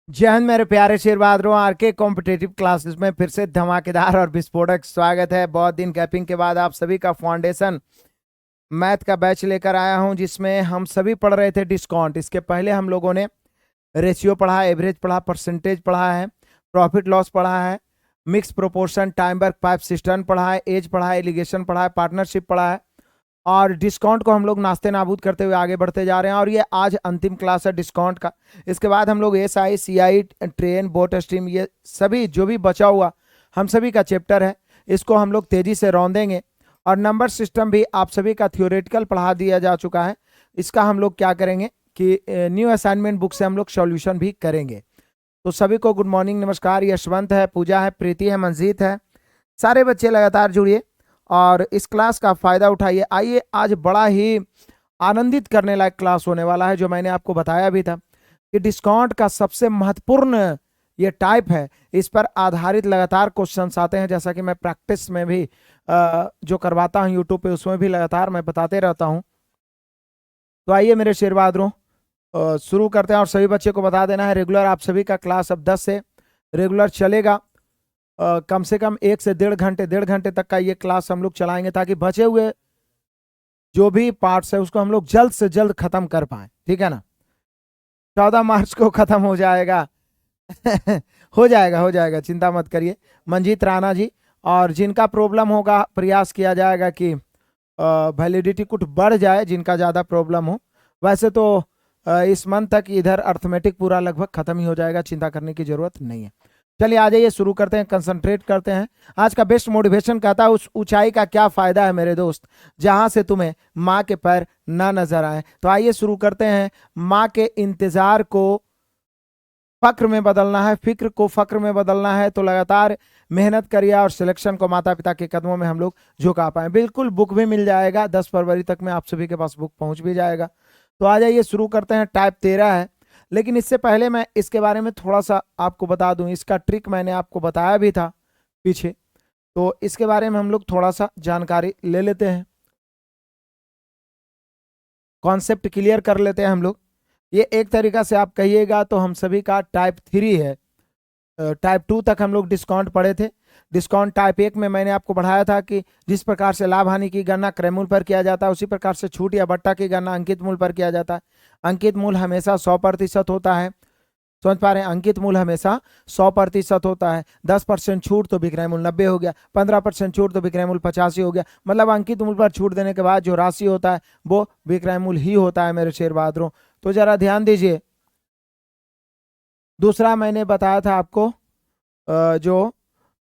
जय हिंद मेरे प्यारे शेर बहादुरों। आरके कॉम्पिटेटिव क्लासेस में फिर से धमाकेदार और विस्फोटक स्वागत है। बहुत दिन गैपिंग के बाद आप सभी का फाउंडेशन मैथ का बैच लेकर आया हूं, जिसमें हम सभी पढ़ रहे थे डिस्काउंट। इसके पहले हम लोगों ने रेशियो पढ़ा, एवरेज पढ़ा, परसेंटेज पढ़ा है, प्रॉफिट लॉस पढ़ा है, mix proportion, time work pipe system पढ़ा है, एज पढ़ा है, एलिगेशन पढ़ा है, पार्टनरशिप पढ़ा है और डिस्काउंट को हम लोग नास्ते नाबूद करते हुए आगे बढ़ते जा रहे हैं। और ये आज अंतिम क्लास है डिस्काउंट का। इसके बाद हम लोग S I, C I, train, boat stream, ये सभी जो भी बचा हुआ हम सभी का चैप्टर है, इसको हम लोग तेजी से रौंदेंगे। और नंबर सिस्टम भी आप सभी का थियोरेटिकल पढ़ा दिया जा चुका है। इसका हम लोग क्या करेंगे कि न्यू असाइनमेंट बुक से हम लोग सॉल्यूशन भी करेंगे। तो सभी को गुड मॉर्निंग, नमस्कार। यशवंत है, पूजा है, प्रीति है, मंजीत है, सारे बच्चे लगातार जुड़िए और इस क्लास का फायदा उठाइए। आइए, आज बड़ा ही आनंदित करने लायक क्लास होने वाला है, जो मैंने आपको बताया भी था कि डिस्काउंट का सबसे महत्वपूर्ण ये टाइप है। इस पर आधारित लगातार क्वेश्चंस आते हैं, जैसा कि मैं प्रैक्टिस में भी जो करवाता हूं यूट्यूब पे, उसमें भी लगातार मैं बताते रहता हूं। तो आइए मेरे शेर बहादुरों, शुरू करते हैं। और सभी बच्चे को बता देना है, रेगुलर आप सभी का क्लास अब 10 से रेगुलर चलेगा। कम से कम 1 से 1.5 घंटे तक का ये क्लास हम लोग चलाएंगे, ताकि बचे हुए जो भी पार्ट्स है उसको हम लोग जल्द से जल्द खत्म कर पाए। ठीक है ना? 14 मार्च को खत्म हो जाएगा। हो जाएगा, चिंता मत करिए मंजीत राणा जी। और जिनका प्रॉब्लम होगा, प्रयास किया जाएगा कि वैलिडिटी कुछ बढ़ जाए, जिनका ज़्यादा प्रॉब्लम हो। वैसे तो इस मंथ तक इधर अर्थमेटिक पूरा लगभग खत्म ही हो जाएगा, चिंता करने की जरूरत नहीं है। चलिए आ जाइए, शुरू करते हैं, कंसंट्रेट करते हैं। आज का बेस्ट मोटिवेशन कहता है, उस ऊंचाई का क्या फायदा है मेरे दोस्त जहां से तुम्हें माँ के पैर ना नजर आए। तो आइए शुरू करते हैं। माँ के इंतजार को फक्र में बदलना है, फिक्र को फक्र में बदलना है, तो लगातार मेहनत करिए और सिलेक्शन को माता पिता के कदमों में हम लोग झुका पाए। बिल्कुल, बुक भी मिल जाएगा, 10 फरवरी तक में आप सभी के पास बुक पहुंच भी जाएगा। तो आ जाइए, शुरू करते हैं। टाइप 13 है, लेकिन इससे पहले मैं इसके बारे में थोड़ा सा आपको बता दूं। इसका ट्रिक मैंने आपको बताया भी था पीछे, तो इसके बारे में हम लोग थोड़ा सा जानकारी ले लेते हैं, कॉन्सेप्ट क्लियर कर लेते हैं हम लोग। ये एक तरीका से आप कहिएगा तो हम सभी का टाइप 3 है। टाइप 2 तक हम लोग डिस्काउंट पढ़े थे। डिस्काउंट टाइप 1 में मैंने आपको बढ़ाया था कि जिस प्रकार से लाभ हानि की गणना क्रय मूल्य पर किया जाता है, उसी प्रकार से छूट या बट्टा की गणना अंकित मूल्य पर किया जाता है। अंकित मूल्य हमेशा 100% होता है, समझ पा रहे हैं? अंकित मूल्य हमेशा 100% होता है। 10% छूट तो विक्रय मूल्य 90 हो गया, 15% छूट तो विक्रय मूल्य 85 हो गया। मतलब अंकित मूल्य पर छूट देने के बाद जो राशि होता है वो विक्रय मूल्य ही होता है मेरे शेर बहादुरों। तो जरा ध्यान दीजिए। दूसरा मैंने बताया था आपको, जो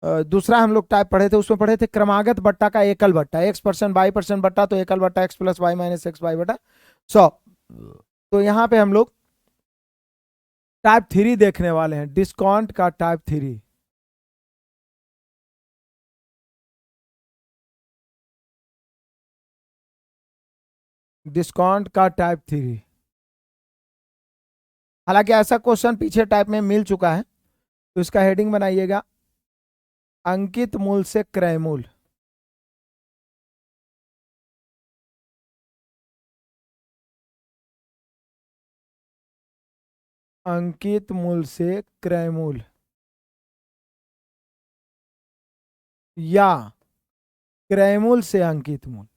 दूसरा हम लोग टाइप पढ़े थे, उसमें पढ़े थे क्रमागत बट्टा का एकल बट्टा। x% y% बट्टा तो एकल बट्टा x + y - x y बटा 100। तो यहाँ पे हम लोग टाइप 3 देखने वाले हैं, डिस्काउंट का टाइप 3। डिस्काउंट का टाइप 3, हालांकि ऐसा क्वेश्चन पीछे टाइप में मिल चुका है, तो इसका हेडिंग बनाइएगा अंकित मूल्य से क्रय मूल्य। अंकित मूल्य से क्रय मूल्य या क्रय मूल्य से अंकित मूल्य।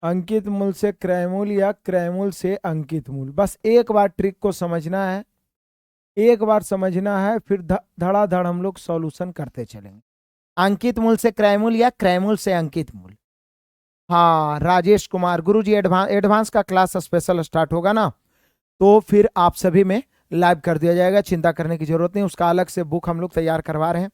अंकित मूल्य से क्रय मूल्य या क्रय मूल्य से अंकित मूल्य। बस एक बार ट्रिक को समझना है, एक बार समझना है, फिर धड़ाधड़ हम लोग सॉल्यूशन करते चलेंगे। अंकित मूल्य से क्रय मूल्य या क्रय मूल्य से अंकित मूल्य। हाँ राजेश कुमार गुरुजी, एडवांस का क्लास स्पेशल स्टार्ट होगा ना, तो फिर आप सभी में लाइव कर दिया जाएगा, चिंता करने की जरूरत नहीं। उसका अलग से बुक हम लोग तैयार करवा रहे हैं।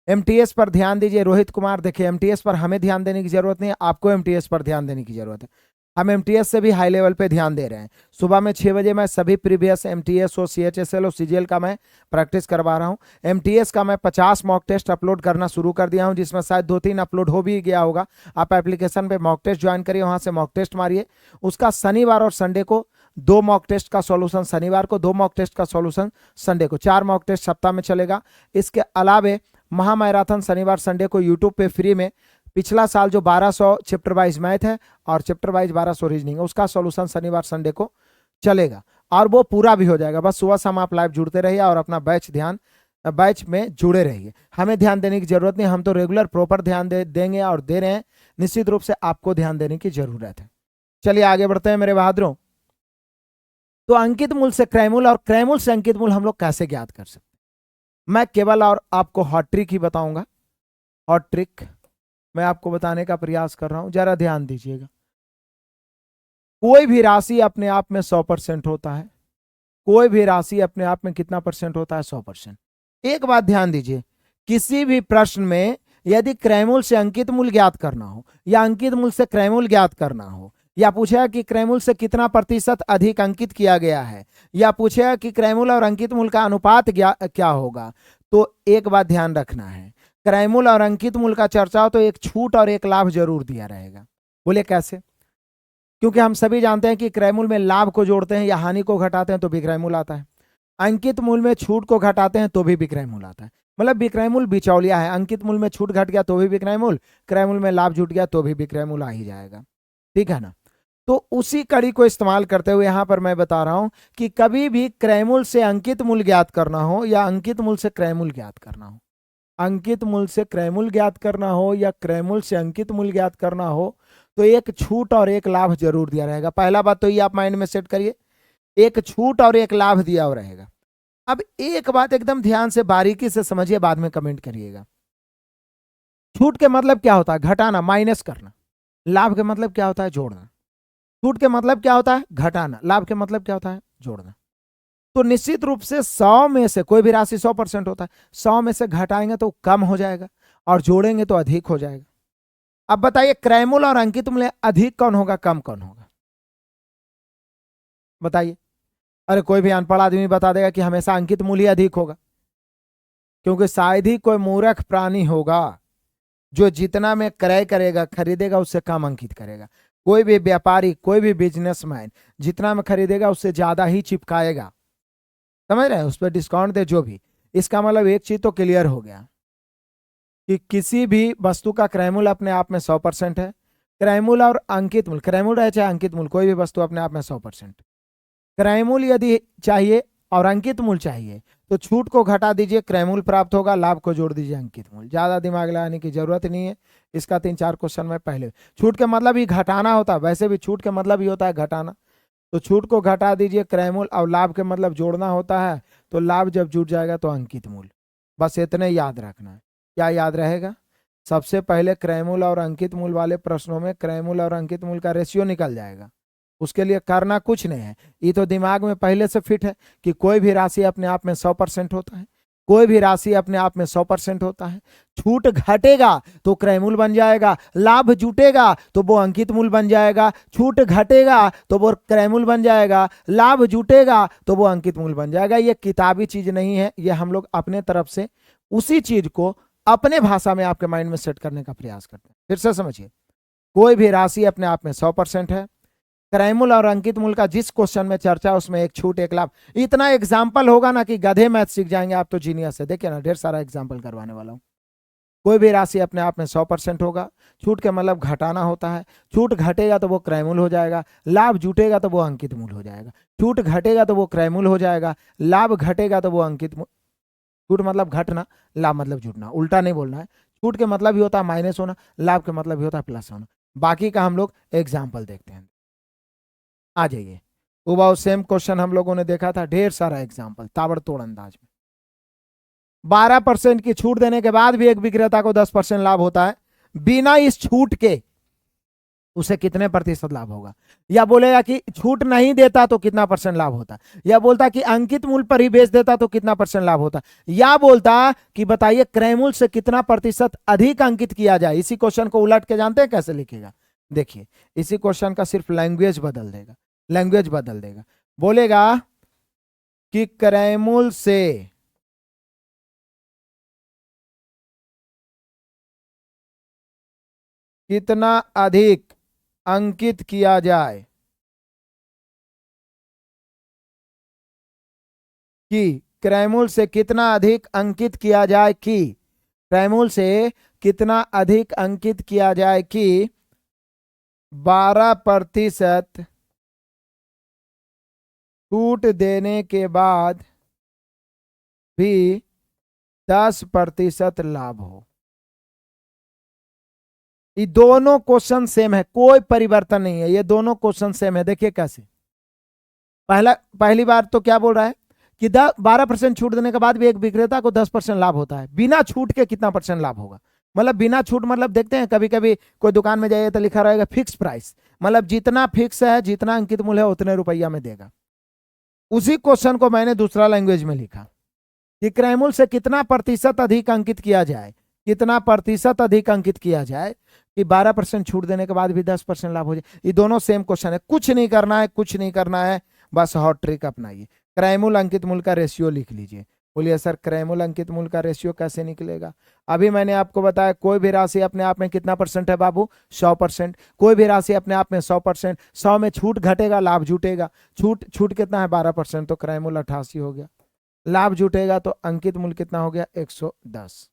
एमटीएस पर ध्यान दीजिए रोहित कुमार। देखिए, एमटीएस पर हमें ध्यान देने की जरूरत नहीं है, आपको एमटीएस पर ध्यान देने की जरूरत है। हम एमटीएस से भी हाई लेवल पे ध्यान दे रहे हैं। सुबह में 6 बजे मैं सभी प्रीवियस एमटीएस और सीएचएसएल और सीजीएल का मैं प्रैक्टिस करवा रहा हूं। एमटीएस का मैं 50 मॉक टेस्ट अपलोड करना शुरू कर दिया हूं, जिसमें शायद 2-3 अपलोड हो भी गया होगा। आप एप्लीकेशन पे मॉक टेस्ट ज्वाइन करिए, वहां से मॉक टेस्ट मारिए। उसका शनिवार और संडे को 2 मॉक टेस्ट का सॉल्यूशन, शनिवार को 2 मॉक टेस्ट का सॉल्यूशन, संडे को 4 मॉक टेस्ट सप्ताह में चलेगा। इसके अलावे महामैराथन शनिवार संडे को यूट्यूब पे फ्री में पिछला साल जो 1200 चैप्टर वाइज मैथ है और चैप्टर वाइज 1200 रीजनिंग है, उसका सॉल्यूशन शनिवार संडे को चलेगा और वो पूरा भी हो जाएगा। बस सुबह शाम आप लाइव जुड़ते रहिए और अपना बैच में जुड़े रहिए। हमें ध्यान देने की जरूरत नहीं, हम तो रेगुलर प्रॉपर ध्यान देंगे और दे रहे हैं। निश्चित रूप से आपको ध्यान देने की जरूरत है। चलिए आगे बढ़ते हैं मेरे बहादुरों। तो अंकित मूल से क्रयमूल और क्रयमूल से अंकित मूल हम लोग कैसे ज्ञात कर सकते हैं? मैं केवल और आपको हॉट ट्रिक ही बताऊंगा। हॉट ट्रिक मैं आपको बताने का प्रयास कर रहा हूं, जरा ध्यान दीजिएगा। कोई भी राशि अपने आप में 100% होता है। कोई भी राशि अपने आप में कितना परसेंट होता है? 100%। एक बात ध्यान दीजिए, किसी भी प्रश्न में यदि क्रयमूल से अंकित मूल ज्ञात करना हो या अंकित मूल से क्रयमूल ज्ञात करना हो, या पूछेगा कि क्रयमूल से कितना प्रतिशत अधिक अंकित किया गया है, या पूछेगा कि क्रयमूल और अंकित मूल का अनुपात क्या होगा, तो एक बात ध्यान रखना है, क्रयमूल और अंकित मूल का चर्चा हो तो एक छूट और एक लाभ जरूर दिया रहेगा। बोले कैसे? क्योंकि हम सभी जानते हैं कि क्रयमूल में लाभ को जोड़ते हैं या हानि को घटाते हैं तो विक्रय मूल आता है। अंकित मूल में छूट को घटाते हैं तो भी विक्रय मूल आता है। मतलब विक्रय मूल बिचौलिया है। अंकित मूल में छूट घट गया तो भी विक्रय मूल, क्रय मूल में लाभ जुट गया तो भी विक्रय मूल आ ही जाएगा। ठीक है ना? तो उसी कड़ी को इस्तेमाल करते हुए यहां पर मैं बता रहा हूं कि कभी भी क्रयमूल से अंकित मूल ज्ञात करना हो या अंकित मूल से क्रयमूल ज्ञात करना हो, अंकित मूल से क्रयमूल ज्ञात करना हो या क्रयमूल से अंकित मूल ज्ञात करना हो, तो एक छूट और एक लाभ जरूर दिया रहेगा। पहला बात तो ये आप माइंड में सेट करिए, एक छूट और एक लाभ दिया हुआ रहेगा। अब एक बात एकदम ध्यान से बारीकी से समझिए, बाद में कमेंट करिएगा। छूट के मतलब क्या होता है? घटाना, माइनस करना। लाभ के मतलब क्या होता है? जोड़ना। छूट के मतलब क्या होता है? घटाना। लाभ के मतलब क्या होता है? जोड़ना। तो निश्चित रूप से 100 में से कोई भी राशि 100% होता है, 100 में से घटाएंगे तो कम हो जाएगा और जोड़ेंगे तो अधिक हो जाएगा। अब बताइए क्रयमूल और अंकित मूल अधिक कौन होगा, कम कौन होगा? बताइए। अरे कोई भी अनपढ़ आदमी बता देगा कि हमेशा अंकित मूल ही अधिक होगा, क्योंकि शायद ही कोई मूर्ख प्राणी होगा जो जितना में क्रय करेगा, खरीदेगा, उससे कम अंकित करेगा। कोई भी व्यापारी, कोई भी बिजनेसमैन जितना में खरीदेगा उससे ज्यादा ही चिपकाएगा। समझ रहे हैं? उस पर डिस्काउंट दे जो भी। इसका मतलब एक चीज तो क्लियर हो गया कि किसी भी वस्तु का क्रयमूल अपने आप में 100% है। क्रयमूल और अंकित मूल, क्रयमूल रहे चाहे अंकित मूल, कोई भी वस्तु अपने आप में 100%। क्रयमूल यदि चाहिए और अंकित मूल चाहिए तो छूट को घटा दीजिए, क्रयमूल प्राप्त होगा, लाभ को जोड़ दीजिए अंकित मूल। ज्यादा दिमाग लगाने की जरूरत नहीं है। इसका 3-4 क्वेश्चन में पहले, छूट के मतलब ही घटाना होता है, वैसे भी छूट के मतलब ही होता है घटाना। तो छूट को घटा दीजिए क्रयमूल, और लाभ के मतलब जोड़ना होता है, तो लाभ जब जुट जाएगा तो अंकित मूल। बस इतने याद रखना है। क्या याद रहेगा? सबसे पहले क्रयमूल और अंकित मूल वाले प्रश्नों में क्रयमूल और अंकित मूल का रेशियो निकल जाएगा। उसके लिए करना कुछ नहीं है, ये तो दिमाग में पहले से फिट है कि कोई भी राशि अपने आप में 100% होता है, कोई भी राशि अपने आप में 100% होता है। छूट घटेगा तो क्रयमूल बन जाएगा, लाभ जुटेगा तो वो अंकित मूल बन जाएगा, छूट घटेगा तो वो क्रयमूल बन जाएगा, लाभ जुटेगा तो वो अंकित मूल बन जाएगा। ये किताबी चीज नहीं है, ये हम लोग अपने तरफ से उसी चीज को अपने भाषा में आपके माइंड में सेट करने का प्रयास करते हैं। फिर से समझिए, कोई भी राशि अपने आप में 100% है। क्रयमूल और अंकित मूल का जिस क्वेश्चन में चर्चा, उसमें एक छूट एक लाभ। इतना एग्जाम्पल होगा ना कि गधे मैथ सीख जाएंगे आप, तो जीनियस है। देखिए ना, ढेर सारा एग्जाम्पल करवाने वाला हूं। कोई भी राशि अपने आप में 100% होगा, छूट के मतलब घटाना होता है, छूट घटेगा तो वो क्रयमूल हो जाएगा, लाभ जुटेगा तो वो अंकित मूल हो जाएगा, छूट घटेगा तो वो क्रयमूल हो जाएगा, लाभ घटेगा तो वो अंकित मूल। छूट मतलब घटना, लाभ मतलब जुटना, उल्टा नहीं बोलना है। छूट के मतलब भी होता है माइनस होना, लाभ के मतलब भी होता है प्लस होना। बाकी का हम लोग एग्जाम्पल देखते हैं। आ जाइए, वो सेम क्वेश्चन हम लोगों ने देखा था, ढेर सारा एग्जाम्पल ताबड़तोड़ अंदाज में। 12% की छूट देने के बाद भी एक विक्रेता को 10% लाभ होता है, बिना इस छूट के उसे कितने प्रतिशत लाभ होगा? या बोलेगा कि छूट नहीं देता तो कितना परसेंट लाभ होता, या बोलता कि अंकित मूल्य पर ही बेच देता तो कितना परसेंट लाभ होता, या बोलता कि बताइए क्रयमूल्य से कितना प्रतिशत अधिक अंकित किया जाए। इसी क्वेश्चन को उलट के जानते हैं कैसे लिखेगा? देखिए, इसी क्वेश्चन का सिर्फ लैंग्वेज बदल देगा, लैंग्वेज बदल देगा। बोलेगा कि क्रयमूल्य से कितना अधिक अंकित किया जाए, कि क्रयमूल्य से कितना अधिक अंकित किया जाए, कि क्रयमूल्य से कितना अधिक अंकित किया जाए कि 12% छूट देने के बाद भी 10% लाभ हो। ये दोनों क्वेश्चन सेम है, कोई परिवर्तन नहीं है, ये दोनों क्वेश्चन सेम है। देखिए कैसे। पहली बार तो क्या बोल रहा है कि 12% छूट देने के बाद भी एक विक्रेता को 10% लाभ होता है। बिना छूट के कितना परसेंट लाभ होगा? मतलब बिना छूट मतलब देखते हैं कभी कभी कोई दुकान में जाइए तो लिखा रहेगा फिक्स प्राइस, मतलब जितना फिक्स है, जितना अंकित मूल्य है उतने रुपया में देगा। उसी क्वेश्चन को मैंने दूसरा लैंग्वेज में लिखा कि क्रय मूल्य से कितना प्रतिशत अधिक अंकित किया जाए, कितना प्रतिशत अधिक अंकित किया जाए कि 12% छूट देने के बाद भी 10% लाभ हो जाए। ये दोनों सेम क्वेश्चन है, कुछ नहीं करना है, कुछ नहीं करना है, बस हॉट ट्रिक अपनाइए। क्रय मूल्य अंकित मूल्य का रेशियो लिख लीजिए। बोलिए सर क्रय मूल्य अंकित मूल्य का रेशियो कैसे निकलेगा? अभी मैंने आपको बताया कोई भी राशि अपने आप में कितना परसेंट है बाबू? 100%। कोई भी राशि अपने आप में 100%, 100 में छूट घटेगा, लाभ जुटेगा। छूट कितना है? 12%, तो क्रय मूल्य 88 हो गया। लाभ जुटेगा तो अंकित मूल्य कितना हो गया? 110।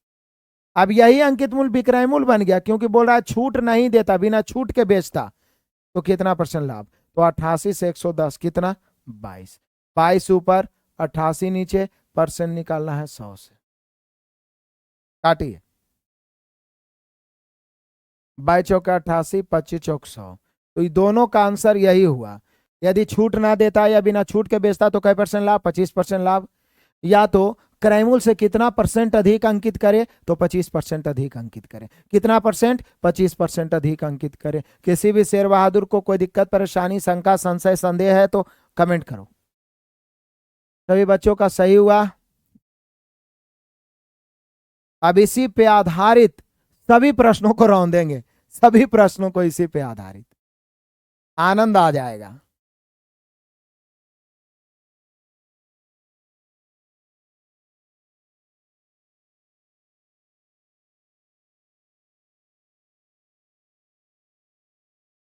अब यही अंकित मूल्य विक्रय मूल्य बन गया, क्योंकि बोल रहा है छूट नहीं देता, बिना छूट के बेचता, तो कितना परसेंट लाभ? तो 88 से 110 कितना? 22। 22 ऊपर 88 नीचे, परसेंट निकालना है 100 से। काटिए। 22 चौका 88, 25 चौक 100। तो ये दोनों का आंसर यही हुआ। यदि छूट ना देता या बिना छूट के बेचता तो कै परसेंट लाभ? 25% लाभ। या तो क्रय मूल्य से कितना परसेंट अधिक अंकित करे, तो 25% अधिक अंकित करे। कितना परसेंट? 25% अधिक अंकित करे। किसी भी शेर बहादुर को कोई दिक्कत, परेशानी, शंका, संशय, संदेह है तो कमेंट करो। सभी बच्चों का सही हुआ। अब इसी पे आधारित सभी प्रश्नों को रौंद देंगे, सभी प्रश्नों को इसी पे आधारित। आनंद आ जाएगा।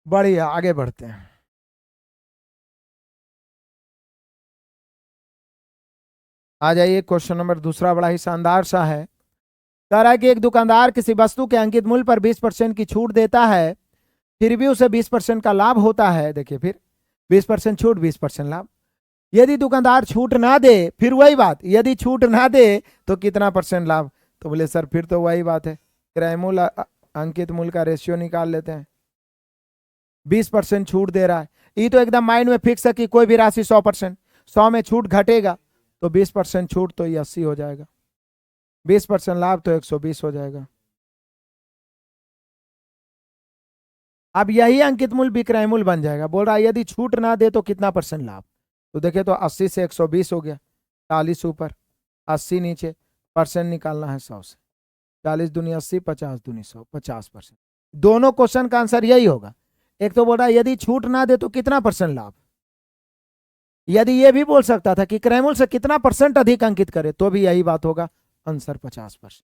बढ़िया, आगे बढ़ते हैं। आ जाइए, क्वेश्चन नंबर दूसरा बड़ा ही शानदार सा है। कह रहा है कि एक दुकानदार किसी वस्तु के अंकित मूल्य पर 20% की छूट देता है, फिर भी उसे 20% का लाभ होता है। देखिए फिर 20% छूट, 20% लाभ। यदि दुकानदार छूट ना दे, फिर वही बात, यदि छूट ना दे तो कितना परसेंट लाभ? तो बोले सर फिर तो वही बात है, क्रय मूल्य अंकित मूल्य का रेशियो निकाल लेते हैं। 20% छूट दे रहा है, ये तो एकदम माइंड में फिक्स है कि कोई भी राशि 100%, 100 में छूट घटेगा तो 20% छूट तो ये 80 हो जाएगा, 20% लाभ तो 120 हो जाएगा। अब यही अंकित मूल्य विक्रय मूल्य बन जाएगा। बोल रहा है यदि छूट ना दे तो कितना परसेंट लाभ? तो देखे तो 80 से 120 हो गया, 40 ऊपर 80 नीचे, परसेंट निकालना है 100 से। 40 दूनी 80, 50 दूनी 100, 50%। दोनों क्वेश्चन का आंसर यही होगा। एक तो बोल रहा है यदि छूट ना दे तो कितना परसेंट लाभ, यदि ये भी बोल सकता था कि क्रय मूल्य से कितना परसेंट अधिक अंकित करे, तो भी यही बात होगा, आंसर 50%।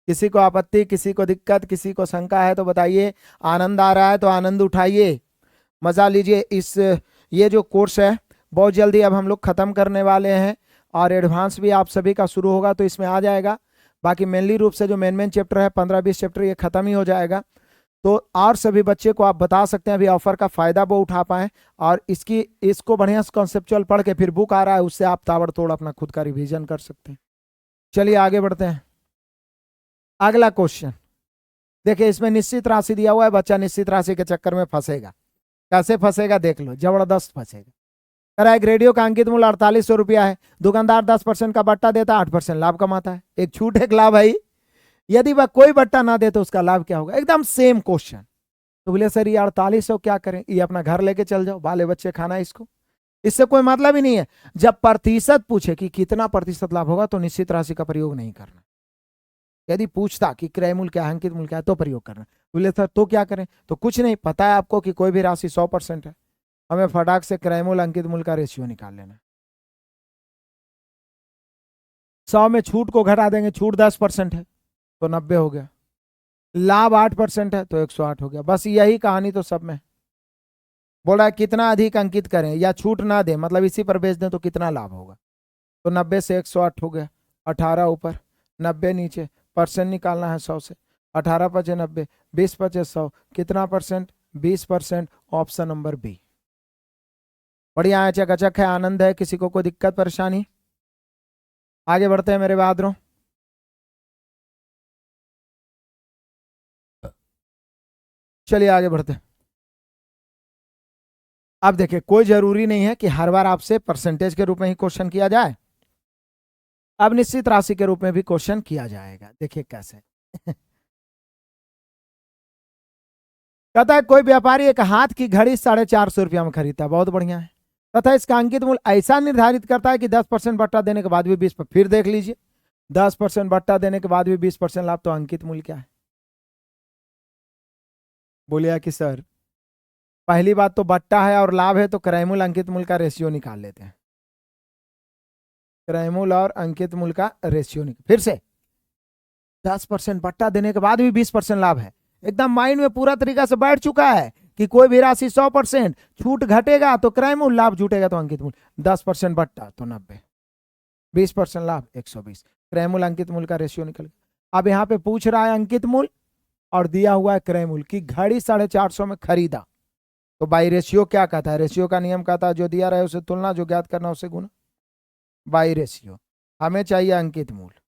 किसी को आपत्ति, किसी को दिक्कत, किसी को शंका है तो बताइए। आनंद आ रहा है तो आनंद उठाइए, मजा लीजिए। इस ये जो कोर्स है बहुत जल्दी अब हम लोग खत्म करने वाले हैं, और एडवांस भी आप सभी का शुरू होगा तो इसमें आ जाएगा। बाकी मेनली रूप से जो मेन चैप्टर है 15-20 चैप्टर ये खत्म ही हो जाएगा। तो और सभी बच्चे को आप बता सकते हैं अभी ऑफर का फायदा वो उठा पाए, और इसको बढ़िया से कॉन्सेप्चुअल पढ़ के फिर बुक आ रहा है उससे आप ताबड़तोड़ अपना खुद का रिवीजन कर सकते हैं। चलिए आगे बढ़ते हैं। अगला क्वेश्चन देखिए, इसमें निश्चित राशि दिया हुआ है, बच्चा निश्चित राशि के चक्कर में फंसेगा। कैसे फंसेगा देख लो, जबरदस्त फंसेगा। कह रहा है एक रेडियो का अंकित मूल्य 4800 रुपया है, दुकानदार 10% का बट्टा देता है, 8% लाभ कमाता है। एक छूट एक लाभ है। यदि वह कोई बट्टा ना दे तो उसका लाभ क्या होगा? एकदम सेम क्वेश्चन। तो बोले सर ये 4800 क्या करें, ये अपना घर लेके चल जाओ, बाले बच्चे खाना इसको, इससे कोई मतलब ही नहीं है। जब प्रतिशत पूछे कि कितना प्रतिशत लाभ होगा तो निश्चित राशि का प्रयोग नहीं करना। यदि पूछता कि क्रय मूल्य क्या है, अंकित मूल्य क्या है, तो प्रयोग करना। बोले सर तो क्या करें? तो कुछ नहीं, पता है आपको कि कोई भी राशि 100% है, हमें फटाक से क्रय मूल्य अंकित मूल्य का रेशियो निकाल लेना। 100 में छूट को घटा देंगे, छूट 10% है तो 90 हो गया, लाभ 8% है तो 108 हो गया। बस यही कहानी तो सब में। बोल रहा है कितना अधिक अंकित करें या छूट ना दें, मतलब इसी पर बेच दें तो कितना लाभ होगा। तो 90 से 108 हो गया, 18 ऊपर 90 नीचे, परसेंट निकालना है 100 से। 18 पचे 90, 20 पचे 100, कितना परसेंट? 20%। Option number B. बढ़िया है, चकाचक है, आनंद है, किसी को कोई दिक्कत परेशानी? आगे बढ़ते हैं मेरे बहादुरों। चलिए आगे बढ़ते हैं। अब देखिए, कोई जरूरी नहीं है कि हर बार आपसे परसेंटेज के रूप में ही क्वेश्चन किया जाए। अब निश्चित राशि के रूप में भी क्वेश्चन किया जाएगा। देखिए कैसे। कहता है कोई व्यापारी एक हाथ की घड़ी 450 रुपया में खरीदता, बहुत बढ़िया है, तथा इसका अंकित मूल्य ऐसा निर्धारित करता है कि 10% बट्टा देने के बाद भी 20, फिर देख लीजिए, 10% बट्टा देने के बाद भी 20% लाभ, तो अंकित मूल्य क्या है? बोलिए कि सर पहली बात तो बट्टा है और लाभ है, तो क्रय मूल्य अंकित मूल्य का रेशियो निकाल लेते हैं। क्रय मूल्य और अंकित मूल्य का रेशियो निकाल, फिर से 10% बट्टा देने के बाद भी 20% लाभ है, एकदम माइंड में पूरा तरीका से बैठ चुका है कि कोई भी राशि 100% छूट घटेगा तो क्रय मूल्य, लाभ जुटेगा तो अंकित मूल्य। 10% बट्टा तो 90, 20% लाभ 120, क्रय मूल्य अंकित मूल्य का रेशियो निकल गया। अब यहाँ पे पूछ रहा है अंकित मूल्य और दिया हुआ है क्रय मूल्य की घड़ी 450 में खरीदा, तो बाई रेशियो क्या कहता है? रेशियो का नियम कहता है जो दिया रहे उसे तुलना, जो ज्ञात करना उसे गुना। बाई रेशियो हमें चाहिए अंकित मूल्य,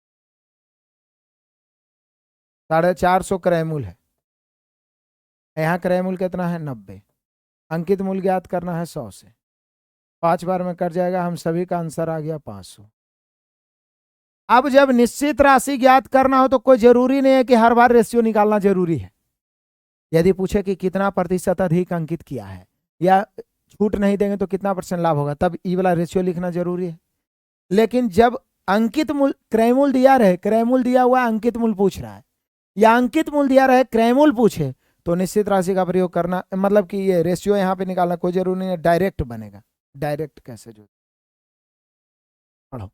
450 क्रय मूल्य है, यहाँ क्रय मूल्य कितना है? 90। अंकित मूल्य ज्ञात करना है 100 से, 5 बार में कट जाएगा, हम सभी का आंसर आ गया 500। अब जब निश्चित राशि ज्ञात करना हो तो कोई जरूरी नहीं है कि हर बार रेशियो निकालना जरूरी है। यदि पूछे कि कितना प्रतिशत अधिक अंकित किया है या छूट नहीं देंगे तो कितना % लाभ होगा, तब ई वाला रेशियो लिखना जरूरी है। लेकिन जब अंकित मूल्य, क्रय मूल्य दिया रहे, क्रय मूल्य दिया हुआ अंकित मूल्य पूछ रहा है, या अंकित मूल्य दिया रहे क्रय मूल्य पूछे, तो निश्चित राशि का प्रयोग करना, मतलब कि ये रेशियो यहाँ पे निकालना कोई जरूरी नहीं है, डायरेक्ट बनेगा। डायरेक्ट कैसे जो पढ़ो।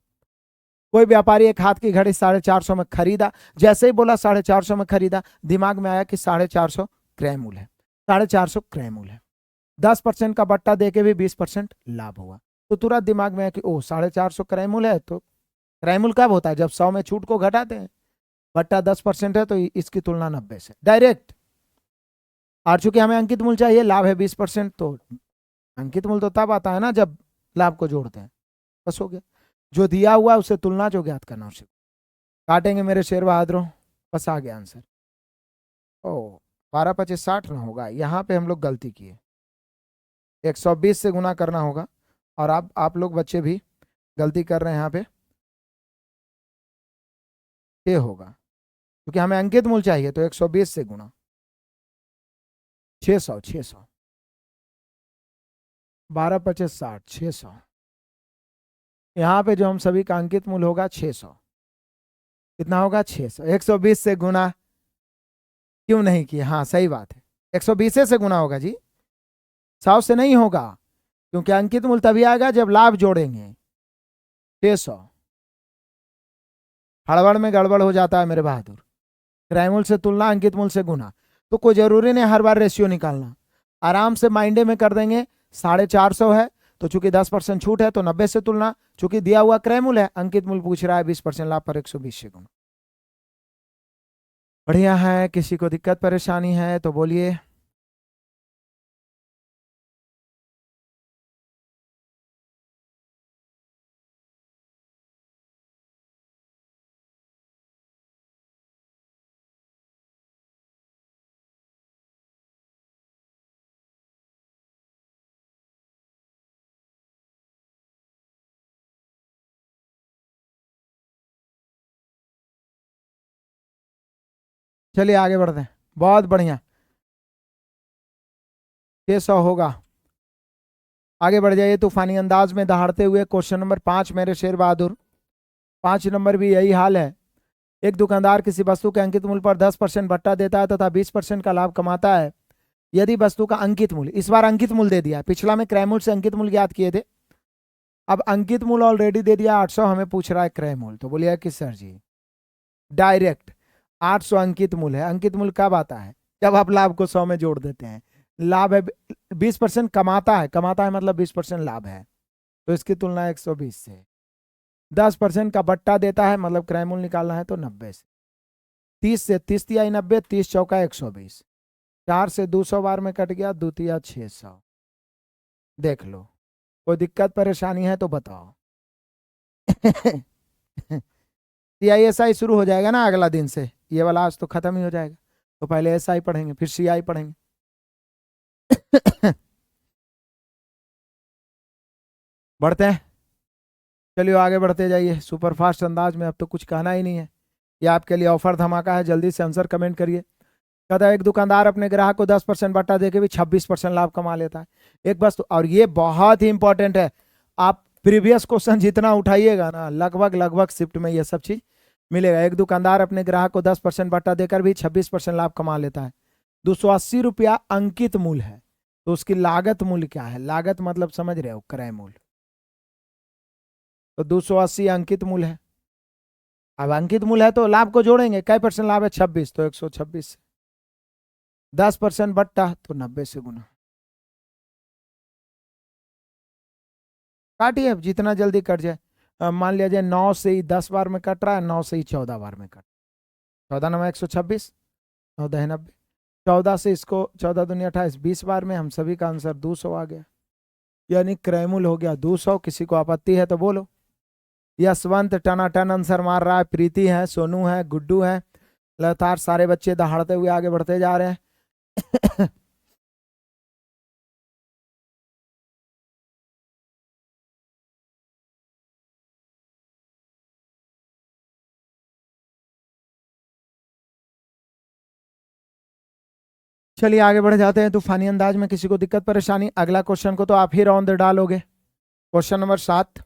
कोई व्यापारी एक हाथ की घड़ी 450 में खरीदा, जैसे ही बोला 450 में खरीदा, दिमाग में आया कि 450 क्रय मूल्य है, 450 क्रय मूल्य है, 10% का बट्टा देके भी 20% लाभ हुआ, तो तुरंत दिमाग में आया कि ओ 450 क्रय मूल्य है, तो क्रय मूल्य कब होता है? जब 100 में छूट को घटाते हैं, बट्टा 10% है तो इसकी तुलना 90 से, डायरेक्ट। और चूंकि हमें अंकित मूल्य चाहिए, लाभ है 20%, तो अंकित मूल्य तो तब आता है ना जब लाभ को जोड़ते हैं, बस हो गया। जो दिया हुआ उसे तुलना, जो ज्ञात करना उसे काटेंगे मेरे शेर बहादुरों, बस आ गया आंसर। ओ 12 25 60 ना होगा, यहाँ पे हम लोग गलती किए, 120 से गुना करना होगा, और आप लोग बच्चे भी गलती कर रहे हैं यहाँ पे, ये होगा क्योंकि हमें अंकित मूल्य चाहिए, तो 120 से गुना 600, 600, 12 25 60, 600, यहाँ पे जो हम सभी का अंकित मूल्य होगा 600, कितना होगा? 600। 120 से गुना क्यों नहीं किया? हाँ सही बात है, 120 से गुना होगा जी, 100 से नहीं होगा, क्योंकि अंकित मूल्य तभी आएगा जब लाभ जोड़ेंगे। 600, हड़बड़ में गड़बड़ हो जाता है मेरे बहादुर, क्रय मूल्य से तुलना, अंकित मूल्य से गुना, तो कोई जरूरी नहीं हर बार रेशियो निकालना, आराम से माइंडे में कर देंगे। 450 है तो चूंकि 10% छूट है तो 90 से तुलना, चूंकि दिया हुआ क्रय मूल्य है, अंकित मूल्य पूछ रहा है, 20% लाभ पर 120 से गुना। बढ़िया है, किसी को दिक्कत परेशानी है तो बोलिए। चलिए आगे बढ़ते हैं, बहुत बढ़िया, 600 होगा। आगे बढ़ जाइए, तूफानी अंदाज में दहाड़ते हुए क्वेश्चन नंबर 5 मेरे शेर बहादुर। 5 नंबर भी यही हाल है। एक दुकानदार किसी वस्तु के अंकित मूल्य पर 10% भट्टा देता है तथा 20% का लाभ कमाता है। यदि वस्तु का अंकित मूल्य, इस बार अंकित मूल्य दे दिया, पिछला में क्रय मूल्य से अंकित मूल्य ज्ञात किए थे, अब अंकित मूल्य ऑलरेडी दे दिया 800, हमें पूछ रहा है क्रय मूल्य, तो बोलिए कि सर जी डायरेक्ट 800 अंकित मूल्य है। अंकित मूल्य कब आता है? जब आप लाभ को 100 में जोड़ देते हैं। लाभ है 20% कमाता है, कमाता है मतलब 20% लाभ है, तो इसकी तुलना 120 से। 10% का बट्टा देता है मतलब क्रय मूल्य निकालना है तो 90 से। 30 से 30 तिहाई 90, 30 चौका 120, 4 से 200 बार में कट गया, 2 तिया 600। देख लो, कोई दिक्कत परेशानी है तो बताओ। CISI शुरू हो जाएगा ना अगला दिन से, ये वाला आज तो खत्म ही हो जाएगा। तो पहले SI पढ़ेंगे, फिर CI पढ़ेंगे। बढ़ते हैं, चलिए आगे बढ़ते जाइए सुपर फास्ट अंदाज में। अब तो कुछ कहना ही नहीं है, ये आपके लिए ऑफर धमाका है। जल्दी से आंसर कमेंट करिए। कहता है एक दुकानदार अपने ग्राहक को 10% बट्टा देके भी 26% लाभ कमा लेता है। एक बस तो, और ये बहुत ही इंपॉर्टेंट है, आप प्रीवियस क्वेश्चन जितना उठाइएगा ना, लगभग शिफ्ट में ये सब चीज मिलेगा। एक दुकानदार अपने ग्राहक को 10% बट्टा देकर भी 26% लाभ कमा लेता है। 280 रुपया अंकित मूल्य है, तो उसकी लागत मूल्य क्या है? लागत मतलब समझ रहे हो, क्रय मूल्य। तो 280 अंकित मूल्य है। अब अंकित मूल्य है तो लाभ को जोड़ेंगे, कै % लाभ है? 26, तो 126 से 10% बट्टा तो 90 से गुना। काटिए अब जितना जल्दी कट जाए। मान लिया जाए 9 से ही 10 बार में कट रहा है, 9 से ही 14 बार में कट, 14 9 126, 9 10 90, 14 से इसको 14 दूनी 28, 20 बार में हम सभी का आंसर 200 आ गया, यानी क्रयमूल्य हो गया 200। किसी को आपत्ति है तो बोलो। यशवंत टनाटन आंसर मार रहा है, प्रीति है, सोनू है, गुड्डू है, लगातार सारे बच्चे दहाड़ते हुए आगे बढ़ते जा रहे हैं। चलिए आगे बढ़ जाते हैं तूफानी अंदाज में। किसी को दिक्कत परेशानी? अगला क्वेश्चन को तो आप ही राउंड डालोगे। क्वेश्चन नंबर 7,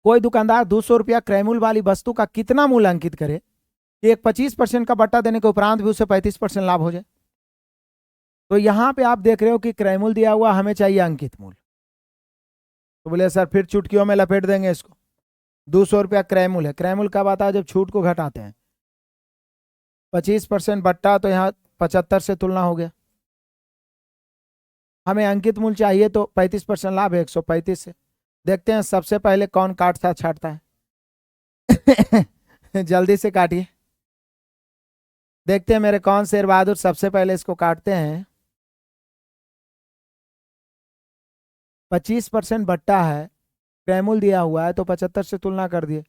कोई दुकानदार 200 रुपया क्रयमूल्य वाली वस्तु का कितना मूल्य अंकित करे कि एक 25% का बट्टा देने के उपरांत भी उसे 35% लाभ हो जाए? तो यहां पे आप देख रहे हो कि क्रयमूल्य दिया हुआ, हमें चाहिए अंकित मूल्य। तो बोले सर फिर चुटकियों में लपेट देंगे इसको। 200 रुपया क्रयमूल्य है, क्रयमूल्य कब आता है? जब छूट को घटाते हैं। 25% बट्टा, तो यहाँ 75 से तुलना हो गया। हमें अंकित मूल्य चाहिए, तो 35% लाभ है 135 से। देखते हैं सबसे पहले कौन काटता छाटता है। जल्दी से काटिए, देखते हैं मेरे कौन शेर बहादुर सबसे पहले इसको काटते हैं। 25% बट्टा है, क्रयमूल्य दिया हुआ है, तो 75 से तुलना कर दिए।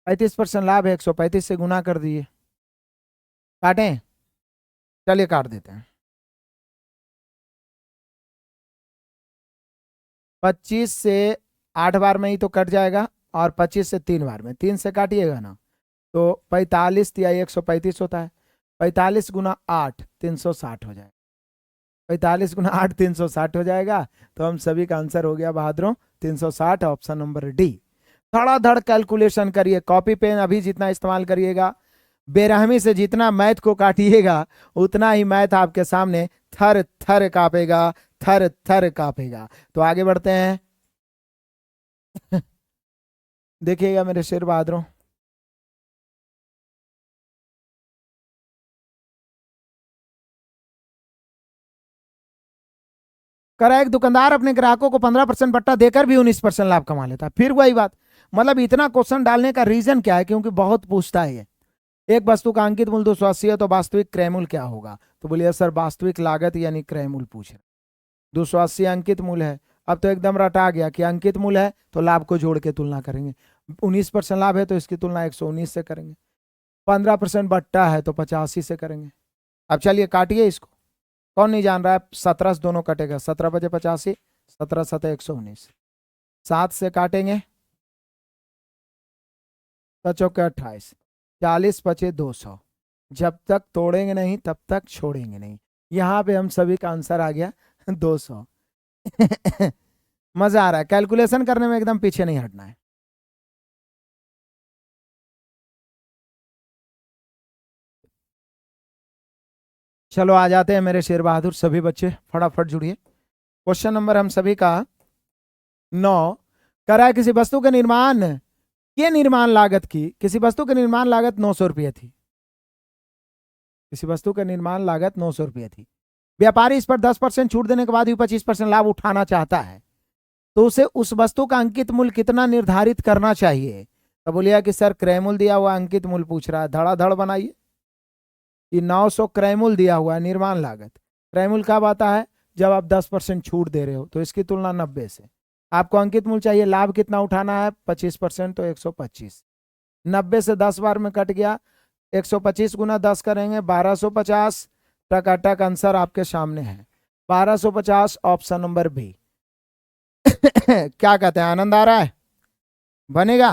35% लाभ है, 135 से गुना कर दिए। काटें? चलिए काट देते हैं। 25 से 8 बार में ही तो कट जाएगा, और 25 से 3 बार में, 3 से काटिएगा ना, तो 45 या 135 होता है। 45 गुना 8 360 हो जाएगा। 45 गुना 8 360 हो जाएगा। तो हम सभी का आंसर हो गया बहादुरों 360, ऑप्शन नंबर डी। धड़ाधड़ कैलकुलेशन करिए, कॉपी पेन अभी जितना इस्तेमाल करिएगा, बेरहमी से जितना मैथ को काटिएगा, उतना ही मैथ आपके सामने थर थर कांपेगा, थर थर कांपेगा। तो आगे बढ़ते हैं। देखिएगा मेरे शेर बहादुरों, करा एक दुकानदार अपने ग्राहकों को 15% बट्टा देकर भी 19% लाभ कमा लेता है। फिर वही बात, मतलब इतना क्वेश्चन डालने का रीजन क्या है? क्योंकि बहुत पूछता है ये। एक वस्तु का अंकित मूल्य 280 है, तो वास्तविक क्रय मूल्य क्या होगा? तो बोलिए सर वास्तविक लागत यानी क्रय मूल्य पूछ रहे। 280 अंकित मूल्य है, अब तो एकदम रटा गया कि अंकित मूल्य है तो लाभ को जोड़ के तुलना करेंगे। 19% लाभ है तो इसकी तुलना 119 से करेंगे। 15% बट्टा है तो 85 से करेंगे। अब चलिए काटिए इसको। कौन नहीं जान रहा है? 17 से दोनों कटेगा, 17 बजे 85, 17 7 119। 7 से काटेंगे, 7 28, 40 बचे 200। जब तक तोड़ेंगे नहीं तब तक छोड़ेंगे नहीं। यहाँ पे हम सभी का आंसर आ गया 200। मजा आ रहा है, कैलकुलेशन करने में एकदम पीछे नहीं हटना है। चलो आ जाते हैं मेरे शेर बहादुर, सभी बच्चे फटाफट जुड़िए। क्वेश्चन नंबर हम सभी का 9, करा किसी वस्तु के निर्माण लागत की, किसी वस्तु की निर्माण लागत 900 रुपये थी। किसी वस्तु का निर्माण लागत 900 रुपये थी। व्यापारी इस पर 10% छूट देने के बाद भी 25% लाभ उठाना चाहता है। तो उसे उस वस्तु का अंकित मूल्य कितना निर्धारित करना चाहिए। तो बोलिए कि सर क्रय मूल्य दिया हुआ अंकित मूल्य पूछ रहा है, धड़ाधड़ बनाइए कि 900 क्रय मूल्य दिया हुआ है, निर्माण लागत। क्रय मूल्य कब आता है, जब आप 10% छूट दे रहे हो, तो इसकी तुलना 90 से। आपको अंकित मूल्य चाहिए, लाभ कितना उठाना है 25%, तो 125। 90 से 10 बार में कट गया, 125 गुना 10 करेंगे 1250। टकाटक आंसर आपके सामने है 1250, ऑप्शन नंबर बी। क्या कहते हैं, आनंद आ रहा है, बनेगा।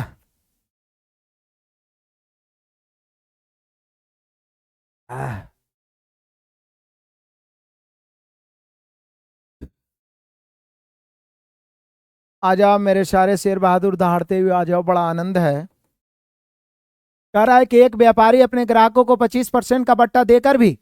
आ जाओ मेरे सारे शेर बहादुर दहाड़ते हुए आ जाओ, बड़ा आनंद है। कह रहा है कि एक व्यापारी अपने ग्राहकों को 25% का बट्टा देकर भी,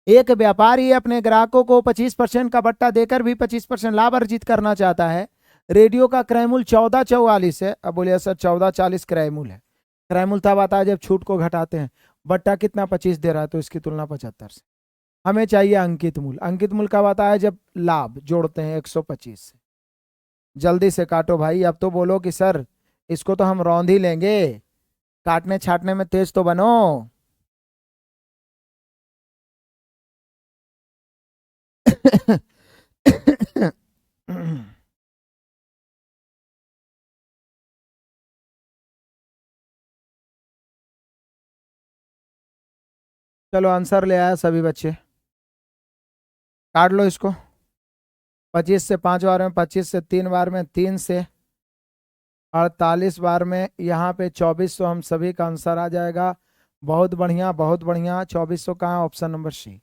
एक व्यापारी अपने ग्राहकों को 25% का बट्टा देकर भी 25% लाभ अर्जित करना चाहता है। रेडियो का क्रय मूल्य 1444 है। अब बोलिए सर 1440 क्रय मूल्य है। क्रय मूल्य तब आता है जब छूट को घटाते हैं। बट्टा कितना 25 दे रहा है, तो इसकी तुलना 75 से। हमें चाहिए अंकित मूल्य। अंकित मूल्य कब आता है, जब लाभ जोड़ते हैं 125 से। जल्दी से काटो भाई, अब तो बोलो कि सर इसको तो हम रौंद ही लेंगे, काटने छाटने में तेज तो बनो। चलो आंसर ले आया सभी बच्चे, काट लो इसको। 25 से 5 बार में, 25 से 3 बार में, 3 से 48 बार में, यहाँ पे 2400 हम सभी का आंसर आ जाएगा। बहुत बढ़िया बहुत बढ़िया। 2400 कहाँ, ऑप्शन नंबर सी।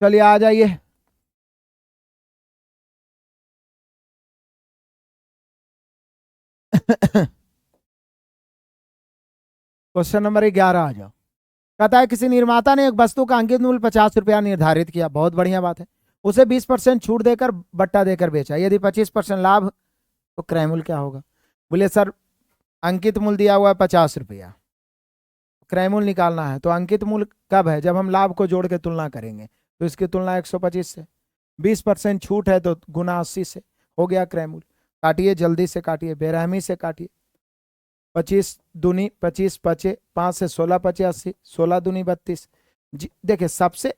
चलिए आ जाइए। क्वेश्चन नंबर 11 आ जाओ। कहता है किसी निर्माता ने एक वस्तु का अंकित मूल्य 50 रुपया निर्धारित किया, बहुत बढ़िया बात है। उसे 20% छूट देकर बट्टा देकर बेचा, यदि 25% लाभ, तो क्रय मूल्य क्या होगा। बोले सर अंकित मूल्य दिया हुआ है 50 रुपया, क्रय मूल्य निकालना है, तो अंकित मूल्य कब है, जब हम लाभ को जोड़ के तुलना करेंगे, तो इसकी तुलना 125 से। 20% छूट है तो गुना 80 से हो गया क्रय मूल्य। काटिए जल्दी से काटिए, बेरहमी से काटिए। 25 दूनी 25 पचे, 5 से 16 पचे 80, 16 दूनी 32। देखिए सबसे,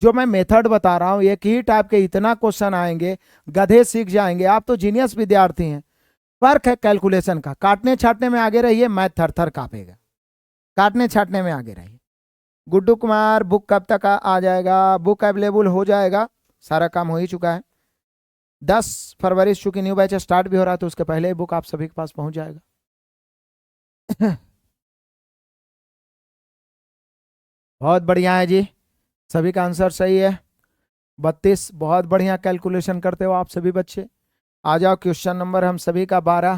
जो मैं मेथड बता रहा हूं एक ही टाइप के इतना क्वेश्चन आएंगे, गधे सीख जाएंगे। आप तो जीनियस विद्यार्थी हैं। फर्क है कैलकुलेशन का। काटने छाटने में आगे रहिए, मैथ थर थर कांपेगा। काटने छाटने में आगे रहिए। गुड्डू कुमार बुक कब तक आ जाएगा, बुक अवेलेबल हो जाएगा, सारा काम हो ही चुका है। 10 फरवरी चूंकि न्यू बैच स्टार्ट भी हो रहा है, तो उसके पहले ही बुक आप सभी के पास पहुंच जाएगा। बहुत बढ़िया है जी, सभी का आंसर सही है। 32, बहुत बढ़िया कैलकुलेशन करते हो आप सभी बच्चे। आ जाओ क्वेश्चन नंबर हम सभी का 12।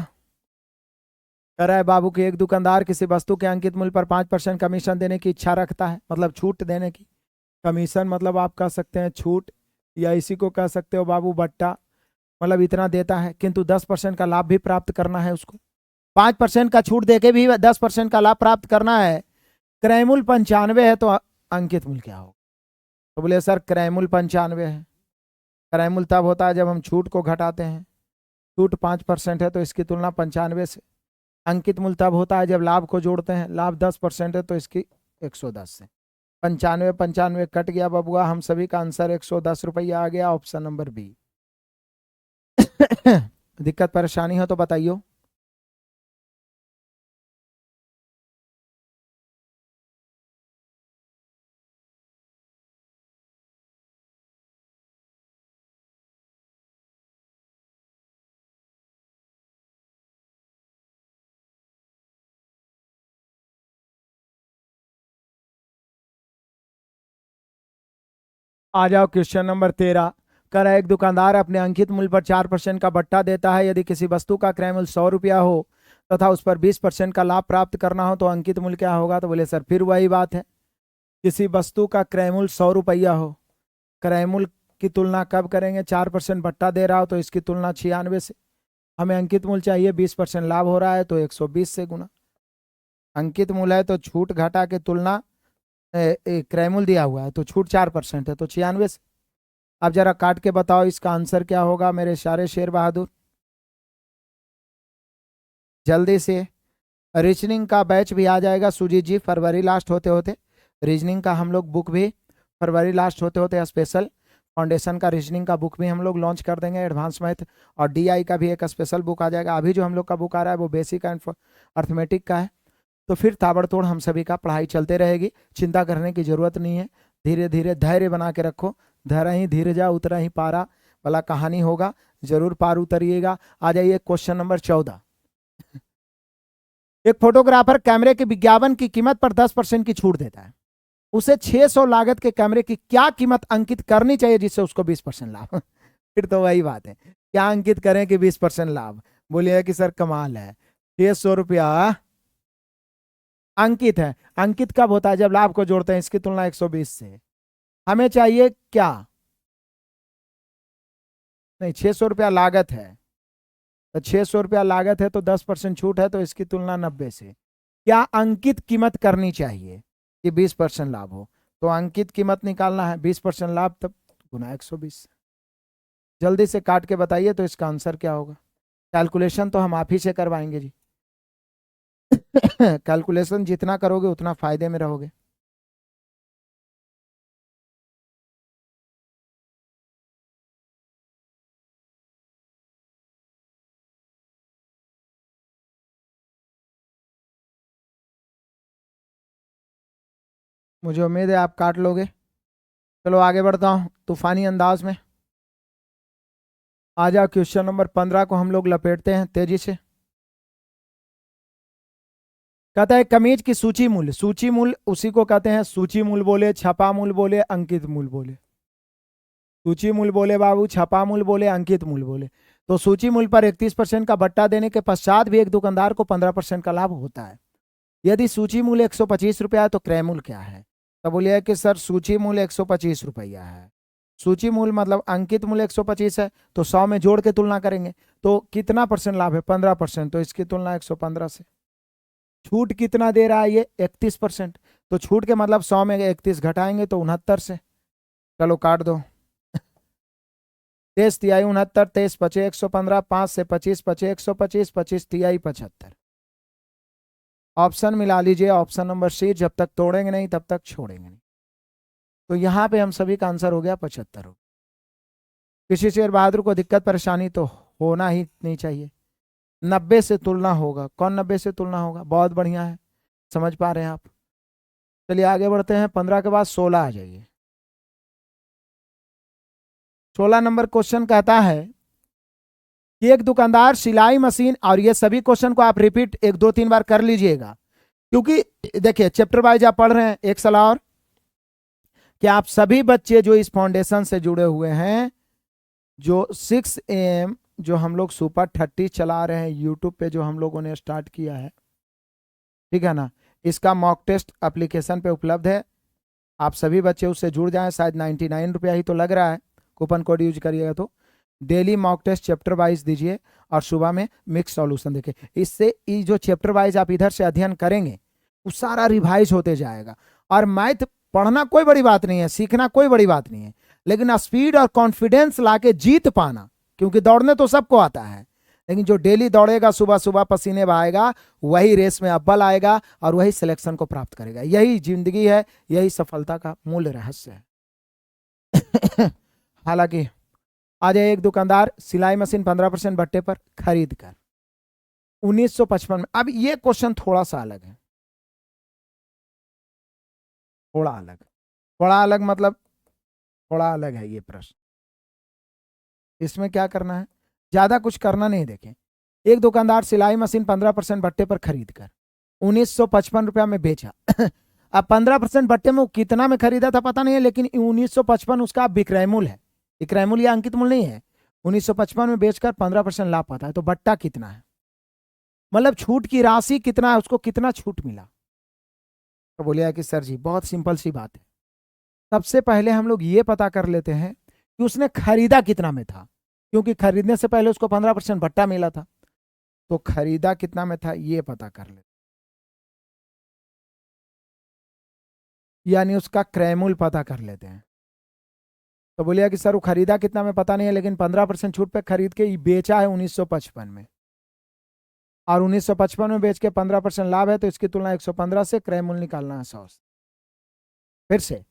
कह रहा है बाबू की एक दुकानदार किसी वस्तु के अंकित मूल्य पर 5% कमीशन देने की इच्छा रखता है, मतलब छूट देने की। कमीशन मतलब आप कह सकते हैं छूट, या इसी को कह सकते हो बाबू बट्टा, मतलब इतना देता है, किंतु 10% का लाभ भी प्राप्त करना है उसको। 5% का छूट देके भी 10% का लाभ प्राप्त करना है। क्रय मूल्य 95 है, तो अंकित मूल्य क्या होगा। तो बोले सर क्रय मूल्य 95 है। क्रय मूल्य तब होता है जब हम छूट को घटाते हैं। छूट 5% है, तो इसकी तुलना 95 से। अंकित मूल्य तब होता है जब लाभ को जोड़ते हैं। लाभ 10% है, तो इसकी 110 से। 95 95 कट गया बबुआ, हम सभी का आंसर 110 रुपया आ गया, ऑप्शन नंबर बी। दिक्कत परेशानी हो तो बताइयो। आ जाओ क्वेश्चन नंबर 13। कर एक दुकानदार अपने अंकित मूल्य पर 4% का बट्टा देता है, यदि किसी वस्तु का क्रय मूल्य 100 रुपया हो तथा उस पर 20% का लाभ प्राप्त करना हो, तो अंकित मूल्य क्या होगा। तो बोले सर फिर वही बात है, किसी वस्तु का क्रय मूल्य 100 रुपया हो, क्रय मूल्य की तुलना कब करेंगे, 4% बट्टा दे रहा हो तो इसकी तुलना 96 से। हमें अंकित मूल्य चाहिए, 20% लाभ हो रहा है तो 120 से गुना। अंकित मूल्य है तो छूट घटा के तुलना क्रैमुल दिया हुआ है तो छूट 4% है तो 96 से। अब जरा काट के बताओ इसका आंसर क्या होगा मेरे सारे शेर बहादुर, जल्दी से। रीजनिंग का बैच भी आ जाएगा सुजीत जी फरवरी लास्ट होते होते। रीजनिंग का हम लोग बुक भी फरवरी लास्ट होते होते स्पेशल फाउंडेशन का रीजनिंग का बुक भी हम लोग लॉन्च कर देंगे, एडवांस मैथ और डीआई का भी एक स्पेशल बुक आ जाएगा। अभी जो हम लोग का बुक आ रहा है वो बेसिक एंड अर्थमेटिक का है। तो फिर ताबड़तोड़ हम सभी का पढ़ाई चलते रहेगी, चिंता करने की जरूरत नहीं है। धीरे धीरे धैर्य बना के रखो, धरा ही धीरे जा उतरा ही पारा वाला कहानी होगा, जरूर पार उतरिएगा। आ जाइए क्वेश्चन नंबर 14। एक फोटोग्राफर कैमरे के विज्ञापन की कीमत पर 10% की छूट देता है, उसे 600 लागत के कैमरे की क्या कीमत अंकित करनी चाहिए जिससे उसको 20% लाभ। फिर तो वही बात है, क्या अंकित करें कि 20% लाभ। बोलिए कि सर कमाल है, 600 रुपया अंकित है। अंकित कब होता है? जब लाभ को जोड़ते हैं, इसकी तुलना 120 से। हमें चाहिए क्या? नहीं, 600 रुपया लागत है तो 600 रुपया लागत है तो 10% छूट है तो इसकी तुलना 90 से। क्या अंकित कीमत करनी चाहिए कि 20% लाभ हो? तो अंकित कीमत निकालना है, 20% लाभ तब गुना 120। जल्दी से काट के बताइए तो इसका आंसर क्या होगा। कैलकुलेशन तो हम आप ही से करवाएंगे जी। कैलकुलेशन जितना करोगे उतना फायदे में रहोगे। मुझे उम्मीद है आप काट लोगे। चलो आगे बढ़ता हूं तूफानी अंदाज में। आ जाओ क्वेश्चन नंबर 15 को हम लोग लपेटते हैं तेजी से। कहता है कमीज की सूची मूल्य, सूची मूल्य उसी को कहते हैं सूची मूल्य बोले, छपा मूल्य बोले, अंकित मूल्य बोले। सूची मूल्य बोले बाबू, छपा मूल्य बोले, अंकित मूल्य बोले। तो सूची मूल्य पर 31% का बट्टा देने के पश्चात भी एक दुकानदार को 15% का लाभ होता है। यदि सूची मूल्य 125 रुपया है तो क्रय मूल्य क्या है? तो बोलिए कि सर सूची मूल्य 125 रुपया है, सूची मूल्य मतलब अंकित मूल्य 125 है तो 100 में जोड़ के तुलना करेंगे तो कितना परसेंट लाभ है? 15%, तो इसकी तुलना 115 से। छूट कितना दे रहा है ये? 31%। तो छूट के मतलब 100 में 31 घटाएंगे तो 69 से। चलो काट दो। 23 तिहाई 69, 23 पचे 115, 5 से 25 पचे 125, 25 तिहाई 75। ऑप्शन मिला लीजिए, ऑप्शन नंबर सी। जब तक तोड़ेंगे नहीं तब तक छोड़ेंगे नहीं। तो यहाँ पे हम सभी का आंसर हो गया 75। किसी शेर बहादुर को दिक्कत परेशानी तो होना ही नहीं चाहिए। 90 से तुलना होगा, कौन 90 से तुलना होगा? बहुत बढ़िया है, समझ पा रहे हैं आप। चलिए आगे बढ़ते हैं। 15 के बाद 16 आ जाइए। 16 नंबर क्वेश्चन कहता है कि एक दुकानदार सिलाई मशीन, और ये सभी क्वेश्चन को आप रिपीट 1 2 3 बार कर लीजिएगा क्योंकि देखिए चैप्टर वाइज आप पढ़ रहे हैं। एक सलाह और कि आप सभी बच्चे जो इस फाउंडेशन से जुड़े हुए हैं, जो 6 AM जो हम लोग सुपर 30 चला रहे हैं यूट्यूब पे, जो हम लोगों ने स्टार्ट किया है, ठीक है ना, इसका मॉक टेस्ट एप्लीकेशन पे उपलब्ध है। आप सभी बच्चे उससे जुड़ जाएं। शायद 99 रुपया ही तो लग रहा है, कूपन कोड यूज करिएगा तो। Daily mock test chapter wise दीजिए और सुबह में मिक्स सॉल्यूशन देखिए। इससे जो चैप्टर वाइज आप इधर से अध्ययन करेंगे वो सारा रिवाइज होते जाएगा। और मैथ पढ़ना कोई बड़ी बात नहीं है, सीखना कोई बड़ी बात नहीं है, लेकिन स्पीड और कॉन्फिडेंस लाके जीत पाना, क्योंकि दौड़ने तो सबको आता है, लेकिन जो डेली दौड़ेगा, सुबह सुबह पसीने बहाएगा, वही रेस में अव्वल आएगा और वही सिलेक्शन को प्राप्त करेगा। यही जिंदगी है, यही सफलता का मूल रहस्य है। हालांकि आज एक दुकानदार सिलाई मशीन 15% भट्टे पर खरीद कर 1955 में। अब ये क्वेश्चन थोड़ा सा अलग है, थोड़ा अलग, थोड़ा अलग मतलब थोड़ा अलग है ये प्रश्न। इसमें क्या करना है, ज्यादा कुछ करना नहीं। देखें, एक दुकानदार सिलाई मशीन 15% भट्टे पर खरीद कर 1955 रुपया में बेचा। अब 15% भट्टे में वो कितना में खरीदा था पता नहीं है, लेकिन 1955 उसका विक्रय मूल्य है। विक्रय मूल्य या अंकित मूल्य नहीं है। 1955 में बेचकर 15% लाभ पाता है, तो बट्टा कितना है, मतलब छूट की राशि कितना है, उसको कितना छूट मिला। तो बोलिए कि सर जी बहुत सिंपल सी बात है। सबसे पहले हम लोग ये पता कर लेते हैं कि उसने खरीदा कितना में था, क्योंकि खरीदने से पहले उसको 15% भट्टा मिला था। तो खरीदा कितना में था ये पता कर ले। यानी उसका क्रय मूल्य पता कर लेते हैं। तो बोलिए कि सर वो खरीदा कितना में पता नहीं है, लेकिन 15% छूट पे खरीद के बेचा है 1955 में, और 1955 में बेच के 15% लाभ है, तो इसकी तुलना 115 से, क्रय मूल्य निकालना है 100 से। फिर से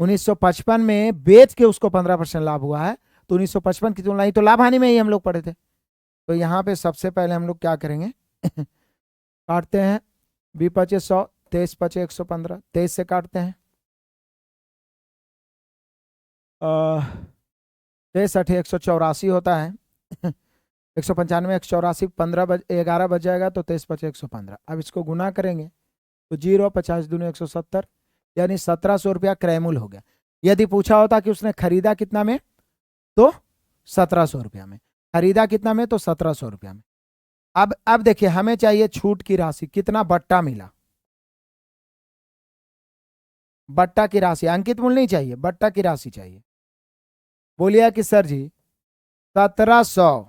1955 में बेच के उसको 15% लाभ हुआ है, तो 1955 की तुलना ही तो लाभ हानि में ही हम लोग पढ़े थे। तो यहाँ पे सबसे पहले हम लोग क्या करेंगे काटते हैं 20×5 100, 23×5 115, 23 से काटते हैं, 23×8 184 होता है 195 184, 11 बच जाएगा, तो 23×5 115। अब इसको गुना करेंगे तो 0, 50 दूनी 170, यानी 1700 रुपया क्रय मूल्य हो गया। यदि पूछा होता कि उसने खरीदा कितना में, तो 1700 रुपया में, खरीदा कितना में, तो 1700 रुपया में। अब देखिए हमें चाहिए छूट की राशि, कितना बट्टा मिला, बट्टा की राशि, अंकित मूल्य नहीं चाहिए, बट्टा की राशि चाहिए। बोलिए कि सर जी 1700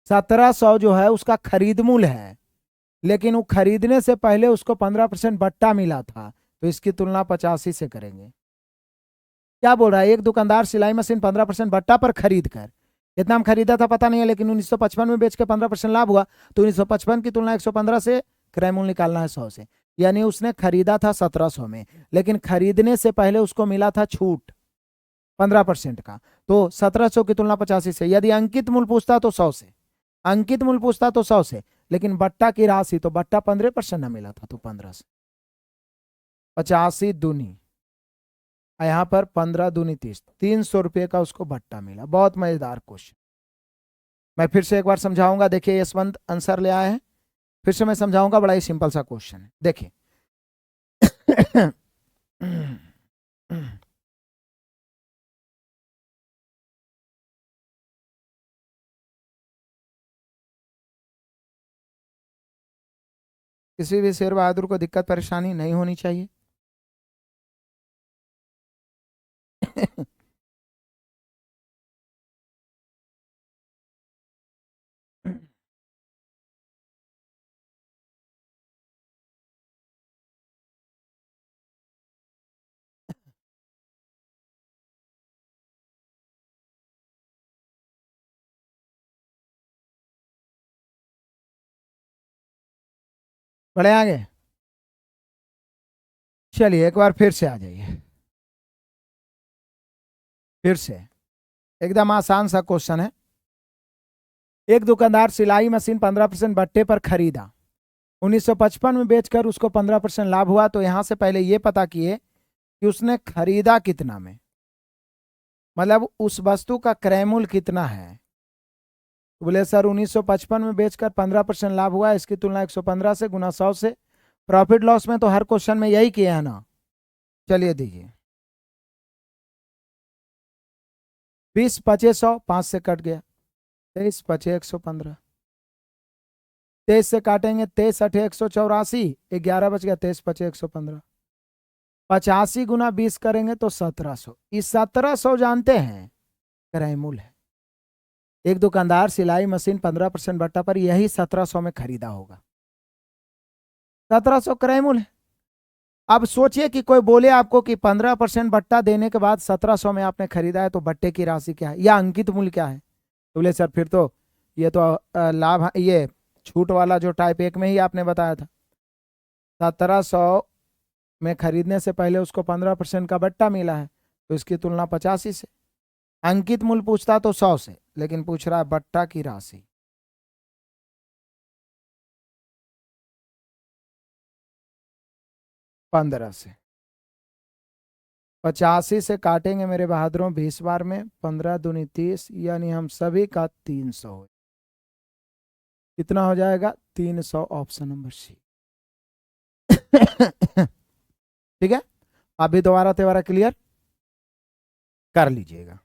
1700 जो है उसका खरीद मूल्य है, लेकिन वो खरीदने से पहले उसको 15% बट्टा मिला था, तो इसकी तुलना 85 से करेंगे। क्या बोल रहा है, एक दुकानदार सिलाई मशीन 15% बट्टा पर खरीद कर, कितना में खरीदा था पता नहीं है, लेकिन 1955 में बेच के 15% लाभ हुआ, तो 1955 की तुलना 115 से, क्रय मूल्य निकालना है 100 से। यानी उसने खरीदा था 1700 में, लेकिन खरीदने से पहले उसको मिला था छूट 15% का, तो 1700 की तुलना 85 से। यदि अंकित मूल्य पूछता तो 100 से, अंकित मूल्य पूछता तो 100 से, लेकिन बट्टा की राशि, तो बट्टा 15% ना मिला था, तो 15 से। 85 दूनी, यहां पर 15 दूनी 30, 300 रुपये का उसको भट्टा मिला। बहुत मजेदार क्वेश्चन, मैं फिर से एक बार समझाऊंगा। देखिए यशवंत आंसर ले आए हैं, फिर से मैं समझाऊंगा, बड़ा ही सिंपल सा क्वेश्चन है, देखिए किसी भी शेर बहादुर को दिक्कत परेशानी नहीं होनी चाहिए बड़े आगे, चलिए एक बार फिर से आ जाइए, फिर से एकदम आसान सा क्वेश्चन है। एक दुकानदार सिलाई मशीन 15% बट्टे पर खरीदा, 1955 में बेचकर उसको 15% लाभ हुआ, तो यहां से पहले ये पता किए कि उसने खरीदा कितना में, मतलब उस वस्तु का क्रय मूल्य कितना है। तो बोले सर 1955 में बेचकर 15% लाभ हुआ, इसकी तुलना 115 से, गुना 100 से। प्रॉफिट लॉस में तो हर क्वेश्चन में यही किया है ना, चलिए दीजिए 20×5 100, 5 से कट गया, 23×5 115, 23 से काटेंगे, 23×8 184, 11 बच गया, 23×5 115, 85 गुना 20 करेंगे तो 1700। इस 1700 जानते हैं क्रय मूल्य है। एक दुकानदार सिलाई मशीन 15% बट्टा पर यही 1700 में खरीदा होगा, 1700 क्रय मूल्य है। अब सोचिए कि कोई बोले आपको कि 15% बट्टा देने के बाद 1700 में आपने खरीदा है, तो बट्टे की राशि क्या है या अंकित मूल्य क्या है। तो बोले सर फिर तो ये तो लाभ, ये छूट वाला जो टाइप 1 में ही आपने बताया था, 1700 में खरीदने से पहले उसको 15% का बट्टा मिला है, तो इसकी तुलना 85 से। अंकित मूल्य पूछता तो 100 से, लेकिन पूछ रहा है बट्टा की राशि, 15 से। 85 से काटेंगे मेरे बहादुरों 20 बार में, 15 दूनी 30, यानी हम सभी का 300 हो, कितना हो जाएगा 300, ऑप्शन नंबर सी ठीक है, अभी दोबारा तेबारा क्लियर कर लीजिएगा।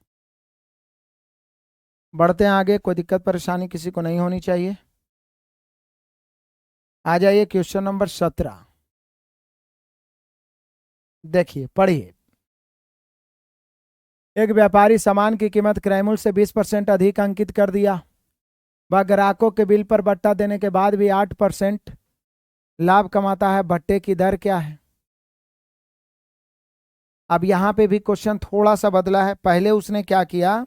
बढ़ते हैं आगे, कोई दिक्कत परेशानी किसी को नहीं होनी चाहिए। आ जाइए क्वेश्चन नंबर 17, देखिए पढ़िए। एक व्यापारी सामान की कीमत क्रय मूल्य से 20% अधिक अंकित कर दिया, वह ग्राहकों के बिल पर बट्टा देने के बाद भी 8% लाभ कमाता है। बट्टे की दर क्या है? अब यहां पे भी क्वेश्चन थोड़ा सा बदला है। पहले उसने क्या किया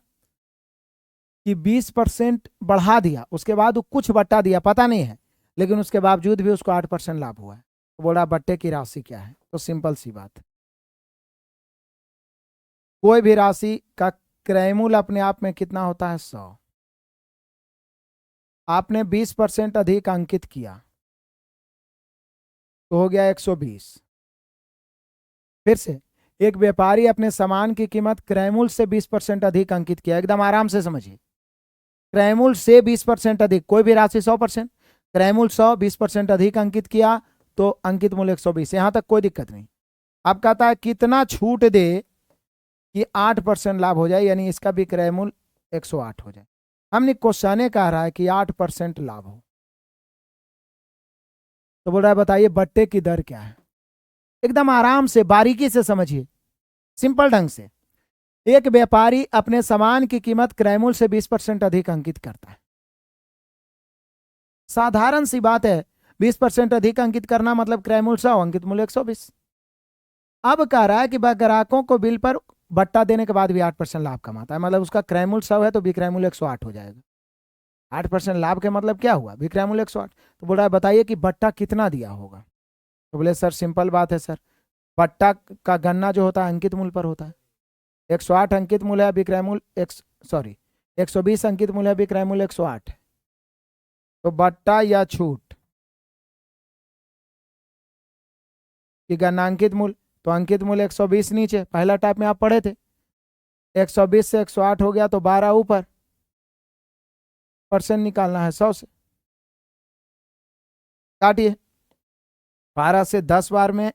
कि 20% बढ़ा दिया, उसके बाद वो कुछ बट्टा दिया, पता नहीं है, लेकिन उसके बावजूद भी उसको 8% लाभ हुआ है। तो बोला बट्टे की राशि क्या है? तो सिंपल सी बात है, कोई भी राशि का क्रयमूल्य अपने आप में कितना होता है? 100। आपने 20% अधिक अंकित किया तो हो गया 120। फिर से, एक व्यापारी अपने सामान की कीमत क्रयमूल्य से 20% अधिक अंकित किया। एकदम आराम से समझिए, क्रयमूल्य से 20% अधिक, कोई भी राशि 100%, क्रयमूल्य 100, 20% अधिक अंकित किया तो अंकित मूल्य 120। यहां तक कोई दिक्कत नहीं। अब कहता है कितना छूट दे कि 8% लाभ हो जाए, यानी इसका भी क्रय मूल्य 108 हो जाए। हमने क्वेश्चन कह रहा है कि 8% लाभ हो, तो बोल रहा है बताइए बट्टे की दर क्या है? एकदम आराम से बारीकी से समझिए, सिंपल ढंग से। एक व्यापारी अपने सामान की कीमत क्रय मूल्य से 20% अधिक अंकित करता है। साधारण सी बात है, 20% अधिक अंकित करना मतलब क्रय मूल्य 100, अंकित मूल्य 120। अब कह रहा है कि वह ग्राहकों को बिल पर बट्टा देने के बाद भी 8% लाभ कमाता है, मतलब उसका क्रय मूल्य 100 है तो विक्रय मूल्य 108 हो जाएगा। 8% लाभ के मतलब क्या हुआ? विक्रय मूल्य 108। तो बोल रहा है बताइए कि बट्टा कितना दिया होगा? तो बोले सर सिंपल बात है सर, बट्टा का गणना जो होता है अंकित मूल्य पर होता है। 108 अंकित मूल्य है, विक्रय मूल्य 120 अंकित मूल्य है, विक्रय मूल्य 108 है। तो बट्टा या छूट की गणना अंकित मूल्य, तो अंकित मूल्य 120 नीचे, पहला टाइप में आप पढ़े थे। 120 से 108 हो गया तो 12 ऊपर, परसेंट निकालना है 100 से, काटिए। 12 से 10 बार में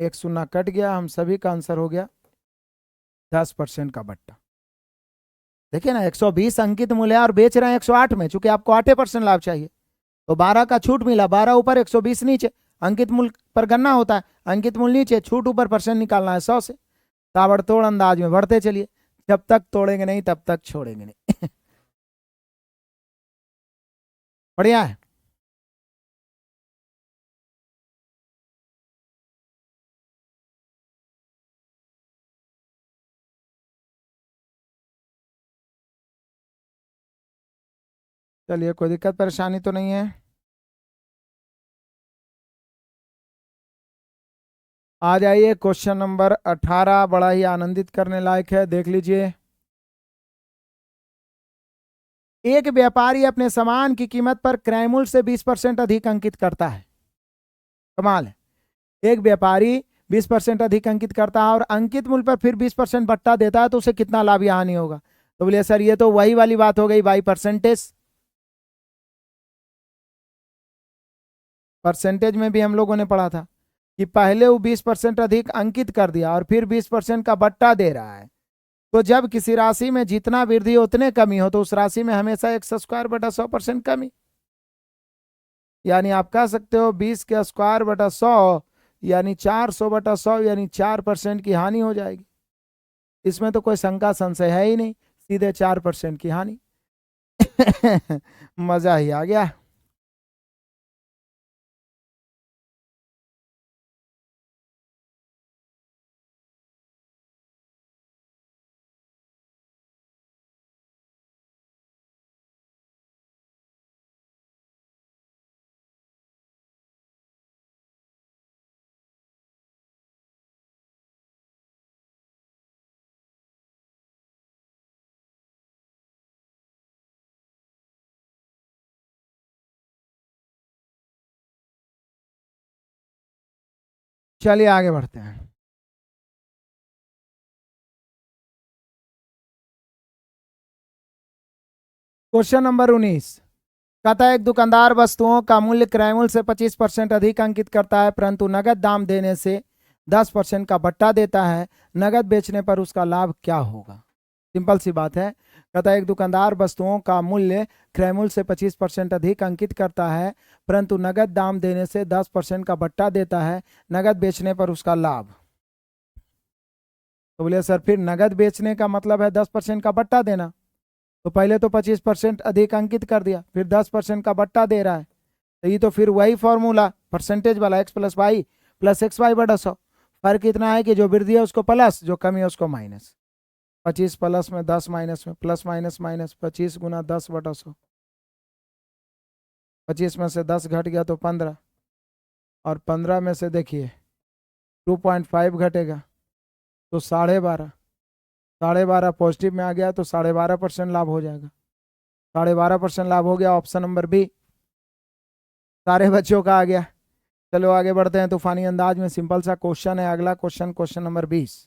एक शून्य कट गया, हम सभी का आंसर हो गया 10% का बट्टा। देखिए ना, 120 अंकित मूल्य और बेच रहे हैं 108 में, चूंकि आपको 8% लाभ चाहिए तो 12 का छूट मिला, 12 ऊपर 120 नीचे, अंकित मूल्य पर गणना होता है, अंकित मूल्य नीचे, छूट ऊपर, परसेंट निकालना है 100 से। ताबड़तोड़ अंदाज में बढ़ते चलिए, जब तक तोड़ेंगे नहीं तब तक छोड़ेंगे नहीं। बढ़िया है। चलिए, कोई दिक्कत परेशानी तो नहीं है। आ जाइए, क्वेश्चन नंबर 18 बड़ा ही आनंदित करने लायक है, देख लीजिए। एक व्यापारी अपने सामान की कीमत पर क्रय मूल्य से 20% अधिक अंकित करता है। कमाल है, एक व्यापारी 20% अधिक अंकित करता है और अंकित मूल्य पर फिर 20% बट्टा देता है, तो उसे कितना लाभ या हानि होगा? तो बोलिए सर ये तो वही वाली बात हो गई बाई परसेंटेज। परसेंटेज में भी हम लोगों ने पढ़ा था कि पहले वो 20% अधिक अंकित कर दिया और फिर 20% का बट्टा दे रहा है, तो जब किसी राशि में जितना वृद्धि उतने कमी हो तो उस राशि में हमेशा x² बटा 100% कमी। यानी आप कह सकते हो 20 के स्क्वायर बटा 100 यानी 400/100, यानी 4% की हानि हो जाएगी। इसमें तो कोई शंका संशय है ही नहीं, सीधे 4% की हानि। मजा ही आ गया। चलिए आगे बढ़ते हैं। क्वेश्चन नंबर 19 कहता है एक दुकानदार वस्तुओं का मूल्य क्रय मूल्य से 25% अधिक अंकित करता है, परंतु नगद दाम देने से 10% का बट्टा देता है। नगद बेचने पर उसका लाभ क्या होगा? सिंपल सी बात है। कहता है एक दुकानदार वस्तुओं का मूल्य क्रय मूल्य से 25% अधिक अंकित करता है, परंतु नगद दाम देने से 10% का बट्टा देता है। नगद बेचने पर उसका लाभ। तो बोले सर फिर नगद बेचने का मतलब है 10% का बट्टा देना, तो पहले तो 25% अधिक अंकित कर दिया, फिर 10% का बट्टा दे रहा है, तो ये तो फिर वही फॉर्मूला परसेंटेज वाला x plus Y plus X Y बटा 100। फर्क इतना है कि जो वृद्धि है उसको प्लस, जो कमी है उसको माइनस। 25 प्लस में 10 माइनस में, प्लस माइनस माइनस, 25 गुना 10 बटा 100। 25 में से 10 घट गया तो 15, और 15 में से देखिए 2.5 घटेगा तो 12.5। 12.5 पॉजिटिव में आ गया तो 12.5% लाभ हो जाएगा। 12.5% लाभ हो गया, ऑप्शन नंबर बी सारे बच्चों का आ गया। चलो आगे बढ़ते हैं तूफानी अंदाज में। सिंपल सा क्वेश्चन है अगला क्वेश्चन, क्वेश्चन नंबर 20।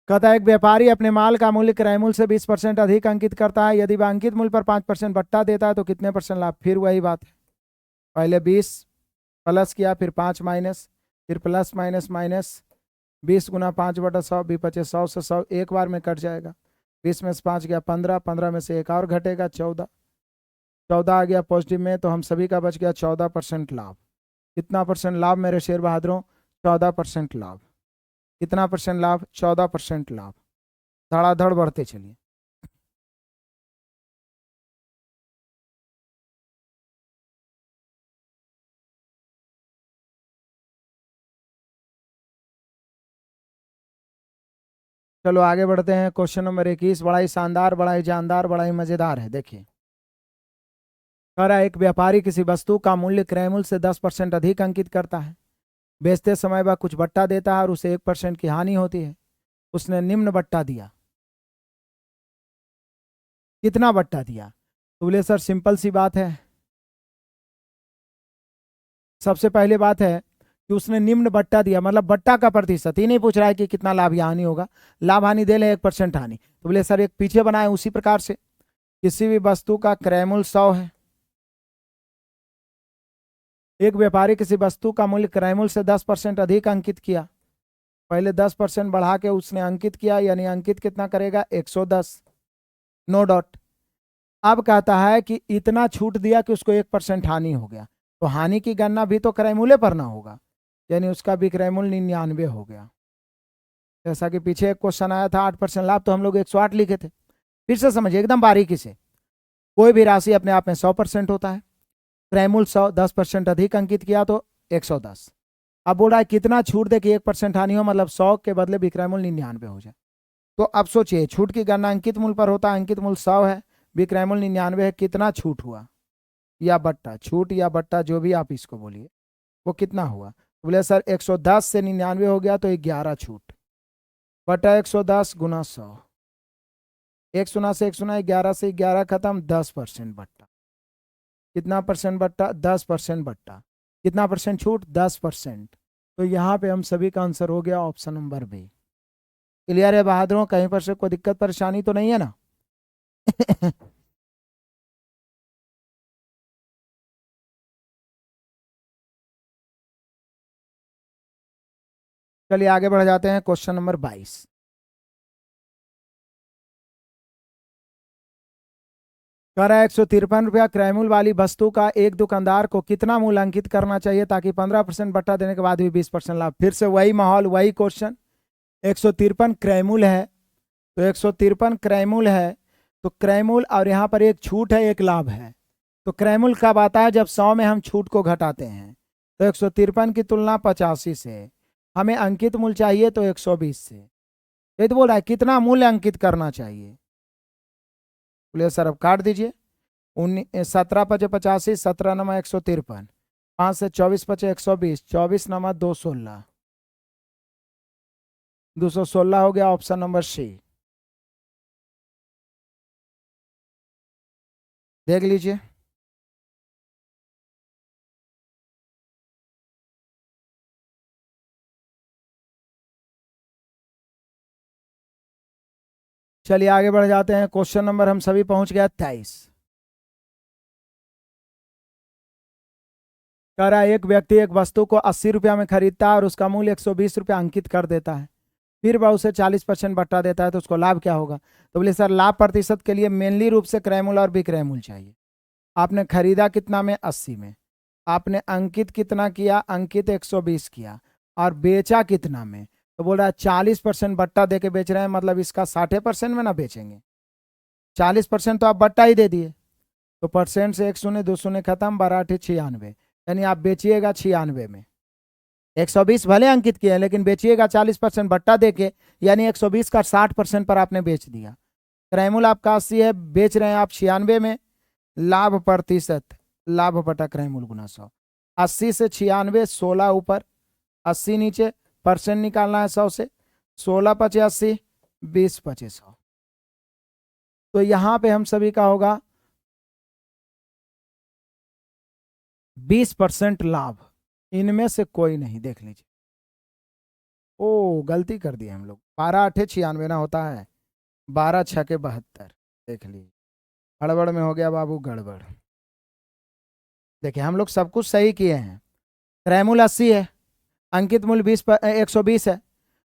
कहता है एक व्यापारी अपने माल का मूल्य क्रय मूल्य से 20% अधिक अंकित करता है। यदि वह अंकित मूल्य पर 5% बट्टा देता है तो कितने परसेंट लाभ? फिर वही बात है, पहले 20 प्लस किया, फिर 5 माइनस, फिर प्लस माइनस माइनस, 20 गुना 5 बटा 100, भी बचे 100 से 100 एक बार में कट जाएगा। 20 में से 5 गया 15, 15 में से एक और घटेगा 14, 14 आ गया पॉजिटिव में, तो हम सभी का बच गया 14% लाभ। कितना परसेंट लाभ मेरे शेर बहादुरों? 14% लाभ। कितना परसेंट लाभ? 14% लाभ। धड़ाधड़ बढ़ते चलिए। चलो आगे बढ़ते हैं। क्वेश्चन नंबर 21 बड़ा ही शानदार, बड़ा ही जानदार, बड़ा ही मजेदार है। देखिए कह रहा है एक व्यापारी किसी वस्तु का मूल्य क्रय मूल्य से 10% अधिक अंकित करता है। बेचते समय वह कुछ बट्टा देता है और उसे 1% की हानि होती है। उसने निम्न बट्टा दिया। कितना बट्टा दिया? तो बोले सर सिंपल सी बात है, सबसे पहले बात है कि उसने निम्न बट्टा दिया, मतलब बट्टा का प्रतिशत ही नहीं पूछ रहा है कि कितना लाभ या हानि होगा। लाभ हानि दे ले 1% हानि, तो बोले सर एक पीछे बनाए उसी प्रकार से। किसी भी वस्तु का क्रय मूल्य 100 है, एक व्यापारी किसी वस्तु का मूल्य क्रय मूल्य से 10% अधिक अंकित किया। पहले 10% बढ़ा के उसने अंकित किया, यानी अंकित कितना करेगा? 110, नो डॉट। अब कहता है कि इतना छूट दिया कि उसको 1% हानि हो गया, तो हानि की गणना भी तो क्रय मूल्य पर ना होगा, यानी उसका विक्रय मूल्य 99 हो गया। जैसा कि पीछे एक क्वेश्चन आया था 8% लाभ, तो हम लोग 108 लिखे थे। फिर से समझिए एकदम बारीकी से, कोई भी राशि अपने आप में 100% होता है। क्रय मूल्य 100, 10% अधिक अंकित किया तो 110। अब बोल रहा है कितना छूट दे कि 1% हानि हो, मतलब 100 के बदले विक्रय मूल्य 99 हो जाए। तो अब सोचिए छूट की गणना अंकित मूल्य पर होता है, अंकित मूल्य 100 है, विक्रय मूल्य 99 है, कितना छूट हुआ या बट्टा, छूट या बट्टा जो भी आप इसको बोलिए, वो कितना हुआ? बोले सर 110 से 99 हो गया तो 11 छूट, बटा 110 गुना 100, एक सुना से एक सुना, 11 से 11 खत्म, 10% बट्टा। कितना परसेंट बट्टा? 10% बट्टा। कितना परसेंट छूट? 10%। तो यहाँ पे हम सभी का आंसर हो गया ऑप्शन नंबर बी। क्लियर है बहादुरों? कहीं पर से कोई दिक्कत परेशानी तो नहीं है ना? चलिए आगे बढ़ जाते हैं। क्वेश्चन नंबर 22 कह रहा है 153 रुपया क्रय मूल्य वाली वस्तु का एक दुकानदार को कितना मूल्य अंकित करना चाहिए ताकि 15% बट्टा देने के बाद भी 20% लाभ? फिर से वही माहौल, वही क्वेश्चन। 153 क्रय मूल्य है, तो 153 क्रय मूल्य है, तो क्रय मूल्य और यहाँ पर एक छूट है एक लाभ है। तो क्रय मूल्य कब आता है? जब 100 में हम छूट को घटाते हैं। तो 153 की तुलना 85 से, हमें अंकित मूल्य चाहिए तो 120 से। ये तो बोल रहा है कितना मूल्य अंकित करना चाहिए। बोले सर अब काट दीजिए। 17 पचे 85, 17 नमा 153, 5 से 24 पचे 120, 24 नमा 216, 216 हो गया ऑप्शन नंबर सी। देख लीजिए। चलिए आगे बढ़ जाते हैं। क्वेश्चन नंबर हम सभी पहुंच गया 23। कह रहा है एक व्यक्ति एक वस्तु को 80 रुपया में खरीदता है और उसका मूल्य 120 रुपया अंकित कर देता है, फिर वह उसे 40% बट्टा देता है, तो उसको लाभ क्या होगा? तो बोले सर लाभ प्रतिशत के लिए मेनली रूप से क्रय मूल्य और विक्रय मूल्य चाहिए। आपने खरीदा कितना में? 80 में। आपने अंकित कितना किया? अंकित 120 किया। और बेचा कितना में? तो बोल रहा है 40% बट्टा दे के बेच रहे हैं, मतलब इसका 60% में ना बेचेंगे। 40% तो आप बट्टा ही दे दिए, तो परसेंट से 1 शून्य 2 शून्य खत्म, 12 8 96, यानी आप बेचिएगा 96 में। 120 भले अंकित किए लेकिन बेचिएगा 40% बट्टा देके, यानी 120 का 60% पर आपने बेच दिया। क्रयमूल्य आपका 80 है, बेच रहे हैं आप 96 में। लाभ प्रतिशत, लाभ बटा क्रयमूल्य गुना 100। 80 से 96, 16 ऊपर 80 नीचे, परसेंट निकालना है 100 से। 16 पचे 80, 20 पचे 100। तो यहां पे हम सभी का होगा 20% लाभ, इनमें से कोई नहीं। देख लीजिए, ओ गलती कर दी हम लोग, 12 8 96 ना होता है, 12 6 के 72। देख लीजिए, हड़बड़ में हो गया बाबू गड़बड़। देखिए हम लोग सब कुछ सही किए हैं। क्रयमूल्य 80 है, अंकित मूल्य 120 है।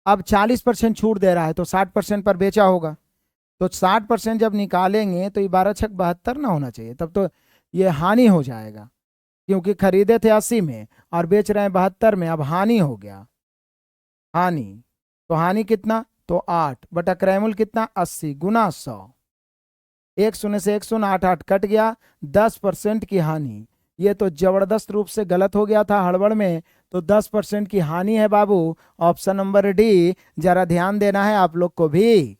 अब 40% छूट दे रहा है तो 60% पर बेचा होगा, तो 60% जब निकालेंगे तो ये 12 छक 72 ना होना चाहिए, तब तो ये हानि हो जाएगा, क्योंकि खरीदे थे 80 में और बेच रहे हैं 72 में, अब हानि हो गया। हानि, तो हानि कितना, तो 8 बटा क्रयमूल्य कितना 80 गुना 100। 1 शून्य से 1 शून्य 8 8 कट गया, 10% की हानि। ये तो जबरदस्त रूप से गलत हो गया था हड़बड़ में, तो 10% की हानि है बाबू। ऑप्शन नंबर डी, जरा ध्यान देना है आप लोग को भी।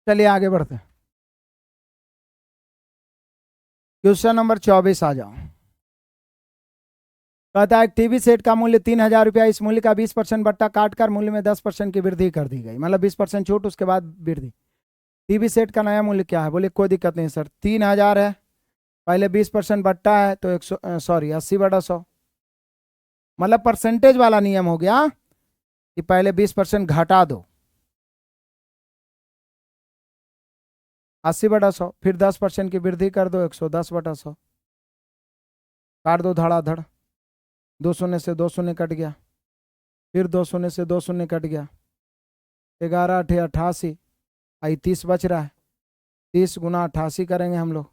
चलिए आगे बढ़ते हैं। क्वेश्चन नंबर 24 आ जाओ। कहता है टीवी सेट का मूल्य 3,000 रुपया, इस मूल्य का 20% बट्टा काटकर मूल्य में 10% की वृद्धि कर दी गई, मतलब 20% छूट उसके बाद वृद्धि। टीवी सेट का नया मूल्य क्या है, बोले कोई दिक्कत नहीं सर, 3,000 है, पहले 20% बट्टा है तो 80/100, मतलब परसेंटेज वाला नियम हो गया कि पहले 20% घटा दो, 80/100, फिर 10% की वृद्धि कर दो, 110/100, काट दो धड़ाधड़। 2 शून्य से 2 शून्य कट गया, फिर 2 शून्य से 2 शून्य कट गया, 11 8 88, 30 बच रहा है, 30 गुना 88 करेंगे हम लोग।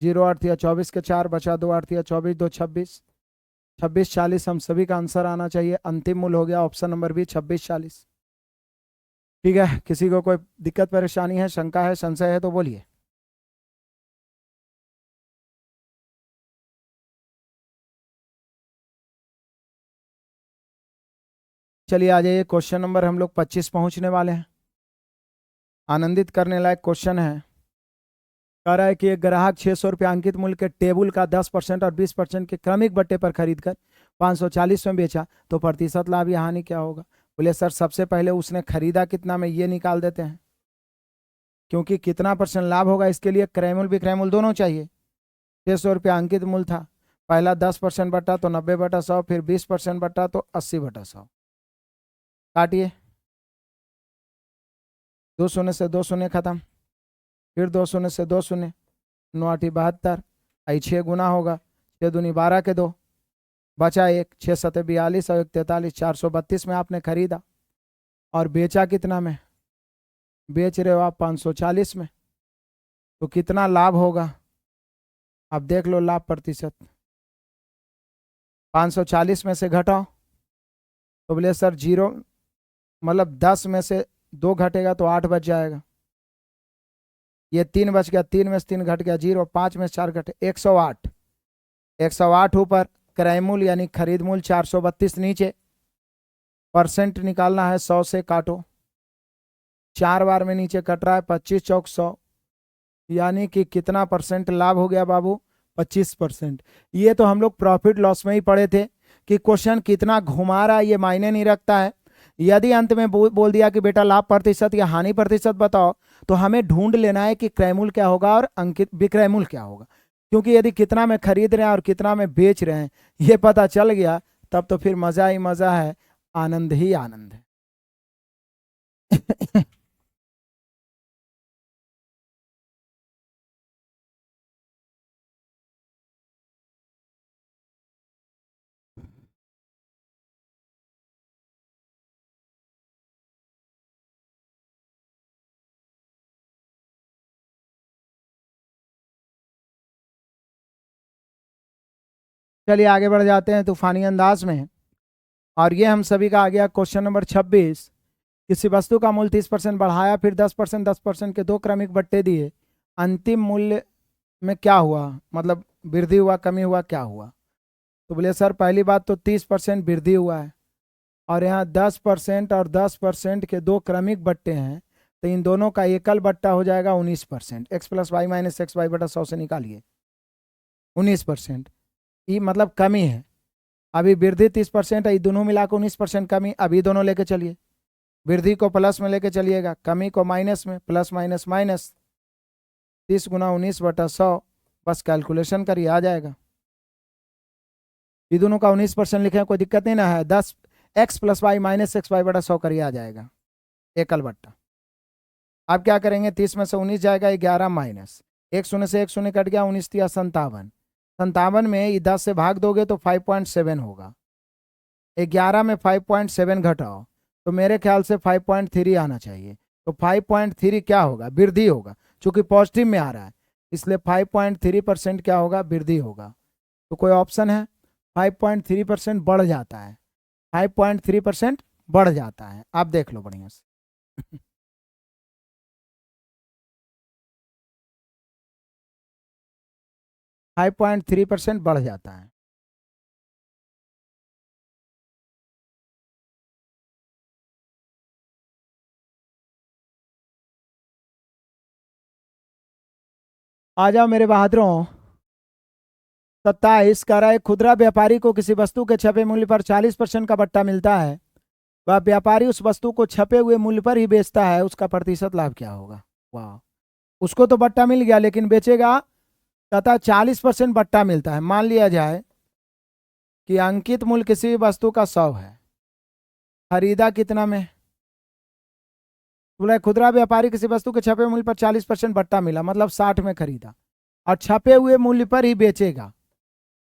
0 8 या 24 के 4 बचा, 2 8 या 24 2 26, 26 40 हम सभी का आंसर आना चाहिए। अंतिम मूल्य हो गया ऑप्शन नंबर बी 26 40। ठीक है, किसी को कोई दिक्कत परेशानी है, शंका है, संशय है तो बोलिए। चलिए आ जाइए, क्वेश्चन नंबर हम लोग 25 पहुंचने वाले हैं। आनंदित करने लायक क्वेश्चन है। कह रहा है कि एक ग्राहक 600 रुपया अंकित मूल्य के टेबल का 10% और 20% के क्रमिक बट्टे पर खरीदकर 540 में बेचा, तो प्रतिशत लाभ या हानि क्या होगा। बोले सर सबसे पहले उसने खरीदा कितना में ये निकाल देते हैं, क्योंकि कितना परसेंट लाभ होगा इसके लिए क्रयमूल्य विक्रयमूल्य दोनों चाहिए। 600 रुपया अंकित मूल्य था, पहला 10% बटा तो 90/100, फिर 20% बटा तो 80/100। काटिए, 2 शून्य से 2 शून्य खत्म, फिर 2 शून्य से 2 शून्य, 9 8 72, 6 गुना होगा, 6 दूनी 12 के 2, बचा 1, 6 7 42 और 1 43, 432 में आपने खरीदा और बेचा कितना में, बेच रहे हो आप 540 में, तो कितना लाभ होगा। अब देख लो लाभ प्रतिशत, 540 में से घटाओ, तो बोले सर 0, मतलब 10 में से 2 घटेगा तो 8 बच जाएगा, ये 3 बच गया, 3 में से 3 घट गया 0, 5 में से 4 घटे 108, 108 ऊपर क्रयमूल्य यानी खरीद मूल्य 432 नीचे, परसेंट निकालना है 100 से काटो, 4 बार में नीचे कट रहा है, 25 चौक 100, यानी कि कितना परसेंट लाभ हो गया बाबू, 25%। ये तो हम लोग प्रॉफिट लॉस में ही पढ़े थे कि क्वेश्चन कितना घुमा रहा है ये मायने नहीं रखता है। यदि अंत में बोल दिया कि बेटा लाभ प्रतिशत या हानि प्रतिशत बताओ, तो हमें ढूंढ लेना है कि क्रयमूल्य क्या होगा और अंकित विक्रयमूल्य क्या होगा, क्योंकि यदि कितना में खरीद रहे हैं और कितना में बेच रहे हैं ये पता चल गया तब तो फिर मजा ही मजा है, आनंद ही आनंद है। चलिए आगे बढ़ जाते हैं तूफानी अंदाज में। और ये हम सभी का आ गया क्वेश्चन नंबर 26। किसी वस्तु का मूल्य 30% बढ़ाया, फिर 10% 10% के दो क्रमिक बट्टे दिए, अंतिम मूल्य में क्या हुआ, मतलब वृद्धि हुआ कमी हुआ क्या हुआ। तो बोले सर पहली बात तो 30% वृद्धि हुआ है, और यहाँ 10% और 10% के दो क्रमिक बट्टे हैं, तो इन दोनों का एकल बट्टा हो जाएगा 19%। X plus Y minus X Y बटा 100 से निकालिए 19%। ये मतलब कमी है। अभी वृद्धि 30% है, ये दोनों मिलाकर 19% कमी। अभी दोनों लेके चलिए, वृद्धि को प्लस में लेके चलिएगा, कमी को माइनस में, प्लस माइनस माइनस, 30 गुना 19 बटा 100। बस कैलकुलेशन करिए आ जाएगा। ये दोनों का 19% लिखे हैं, कोई दिक्कत नहीं ना है। 10 X plus Y minus X Y बटा 100 करिए आ जाएगा एकल बट्टा। अब क्या करेंगे, 30 में से 19 जाएगा, 11 माइनस 1 शून्य से 1 शून्य कट गया, 19 तिया 57। 57 में ये 10 से भाग दोगे तो 5.7 होगा। 11 में 5.7 घटाओ तो मेरे ख्याल से 5.3 आना चाहिए। तो 5.3 क्या होगा, वृद्धि होगा, क्योंकि पॉजिटिव में आ रहा है, इसलिए 5.3% क्या होगा, वृद्धि होगा। तो कोई ऑप्शन है, 5.3% बढ़ जाता है, 5.3% बढ़ जाता है। आप देख लो बढ़िया से। 5.3% बढ़ जाता है। आ जाओ मेरे बहादुरों। 27 कह रहा है, खुदरा व्यापारी को किसी वस्तु के छपे मूल्य पर 40% का बट्टा मिलता है, वह व्यापारी उस वस्तु को छपे हुए मूल्य पर ही बेचता है, उसका प्रतिशत लाभ क्या होगा। वाह, उसको तो बट्टा मिल गया लेकिन बेचेगा, तथा 40% बट्टा मिलता है। मान लिया जाए कि अंकित मूल्य किसी भी वस्तु का 100 है, खरीदा कितना में, बोला खुदरा व्यापारी किसी वस्तु के छपे मूल्य पर 40% बट्टा मिला, मतलब 60 में खरीदा, और छपे हुए मूल्य पर ही बेचेगा,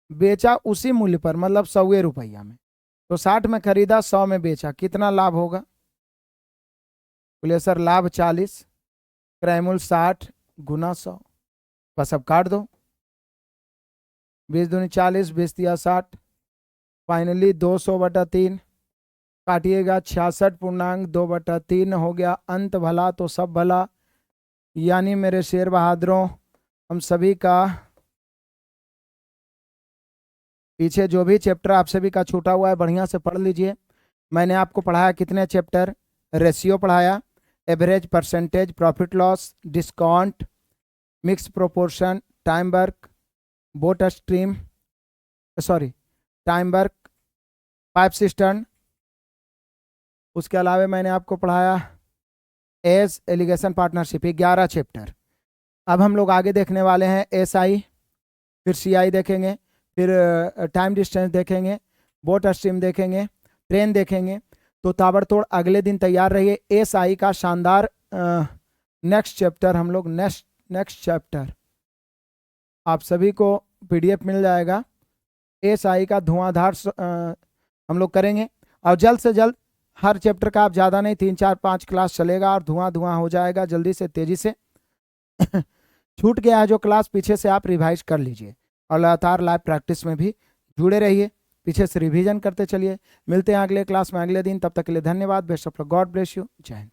बेचा उसी मूल्य पर, मतलब 100 रुपया में। तो 60 में खरीदा, 100 में बेचा, कितना लाभ होगा। बोले सर लाभ 40, क्रय मूल्य 60 गुना 100। बस अब काट दो, 20 दूनी 40, 20 दिया 60, फाइनली 200/3 काटिएगा, 66.2/3 हो गया। अंत भला तो सब भला। यानी मेरे शेर बहादुरों, हम सभी का पीछे जो भी चैप्टर आप सभी का छूटा हुआ है बढ़िया से पढ़ लीजिए। मैंने आपको पढ़ाया कितने चैप्टर, रेशियो पढ़ाया, average, percentage, profit loss, discount, mix proportion, time work, boat stream, sorry time work, pipe system. उसके अलावा मैंने आपको पढ़ाया एस एलिगेशन पार्टनरशिप, 11 चैप्टर। अब हम लोग आगे देखने वाले हैं SI, फिर CI देखेंगे, फिर टाइम डिस्टेंस देखेंगे, बोट स्ट्रीम देखेंगे, ट्रेन देखेंगे। तो ताबड़तोड़ अगले दिन तैयार रहिए। SI का शानदार नेक्स्ट चैप्टर हम लोग नेक्स्ट चैप्टर आप सभी को PDF मिल जाएगा। SI का धुआंधार हम लोग करेंगे, और जल्द से जल्द हर चैप्टर का, आप ज़्यादा नहीं 3 4 5 क्लास चलेगा और धुआं धुआं हो जाएगा जल्दी से तेजी से। छूट गया है जो क्लास, पीछे से आप रिवाइज कर लीजिए, और लगातार लाइव प्रैक्टिस में भी जुड़े रहिए, पीछे से रिवीजन करते चलिए। मिलते हैं अगले क्लास में अगले दिन, तब तक के लिए धन्यवाद। Best of luck, God bless you, जय हिंद।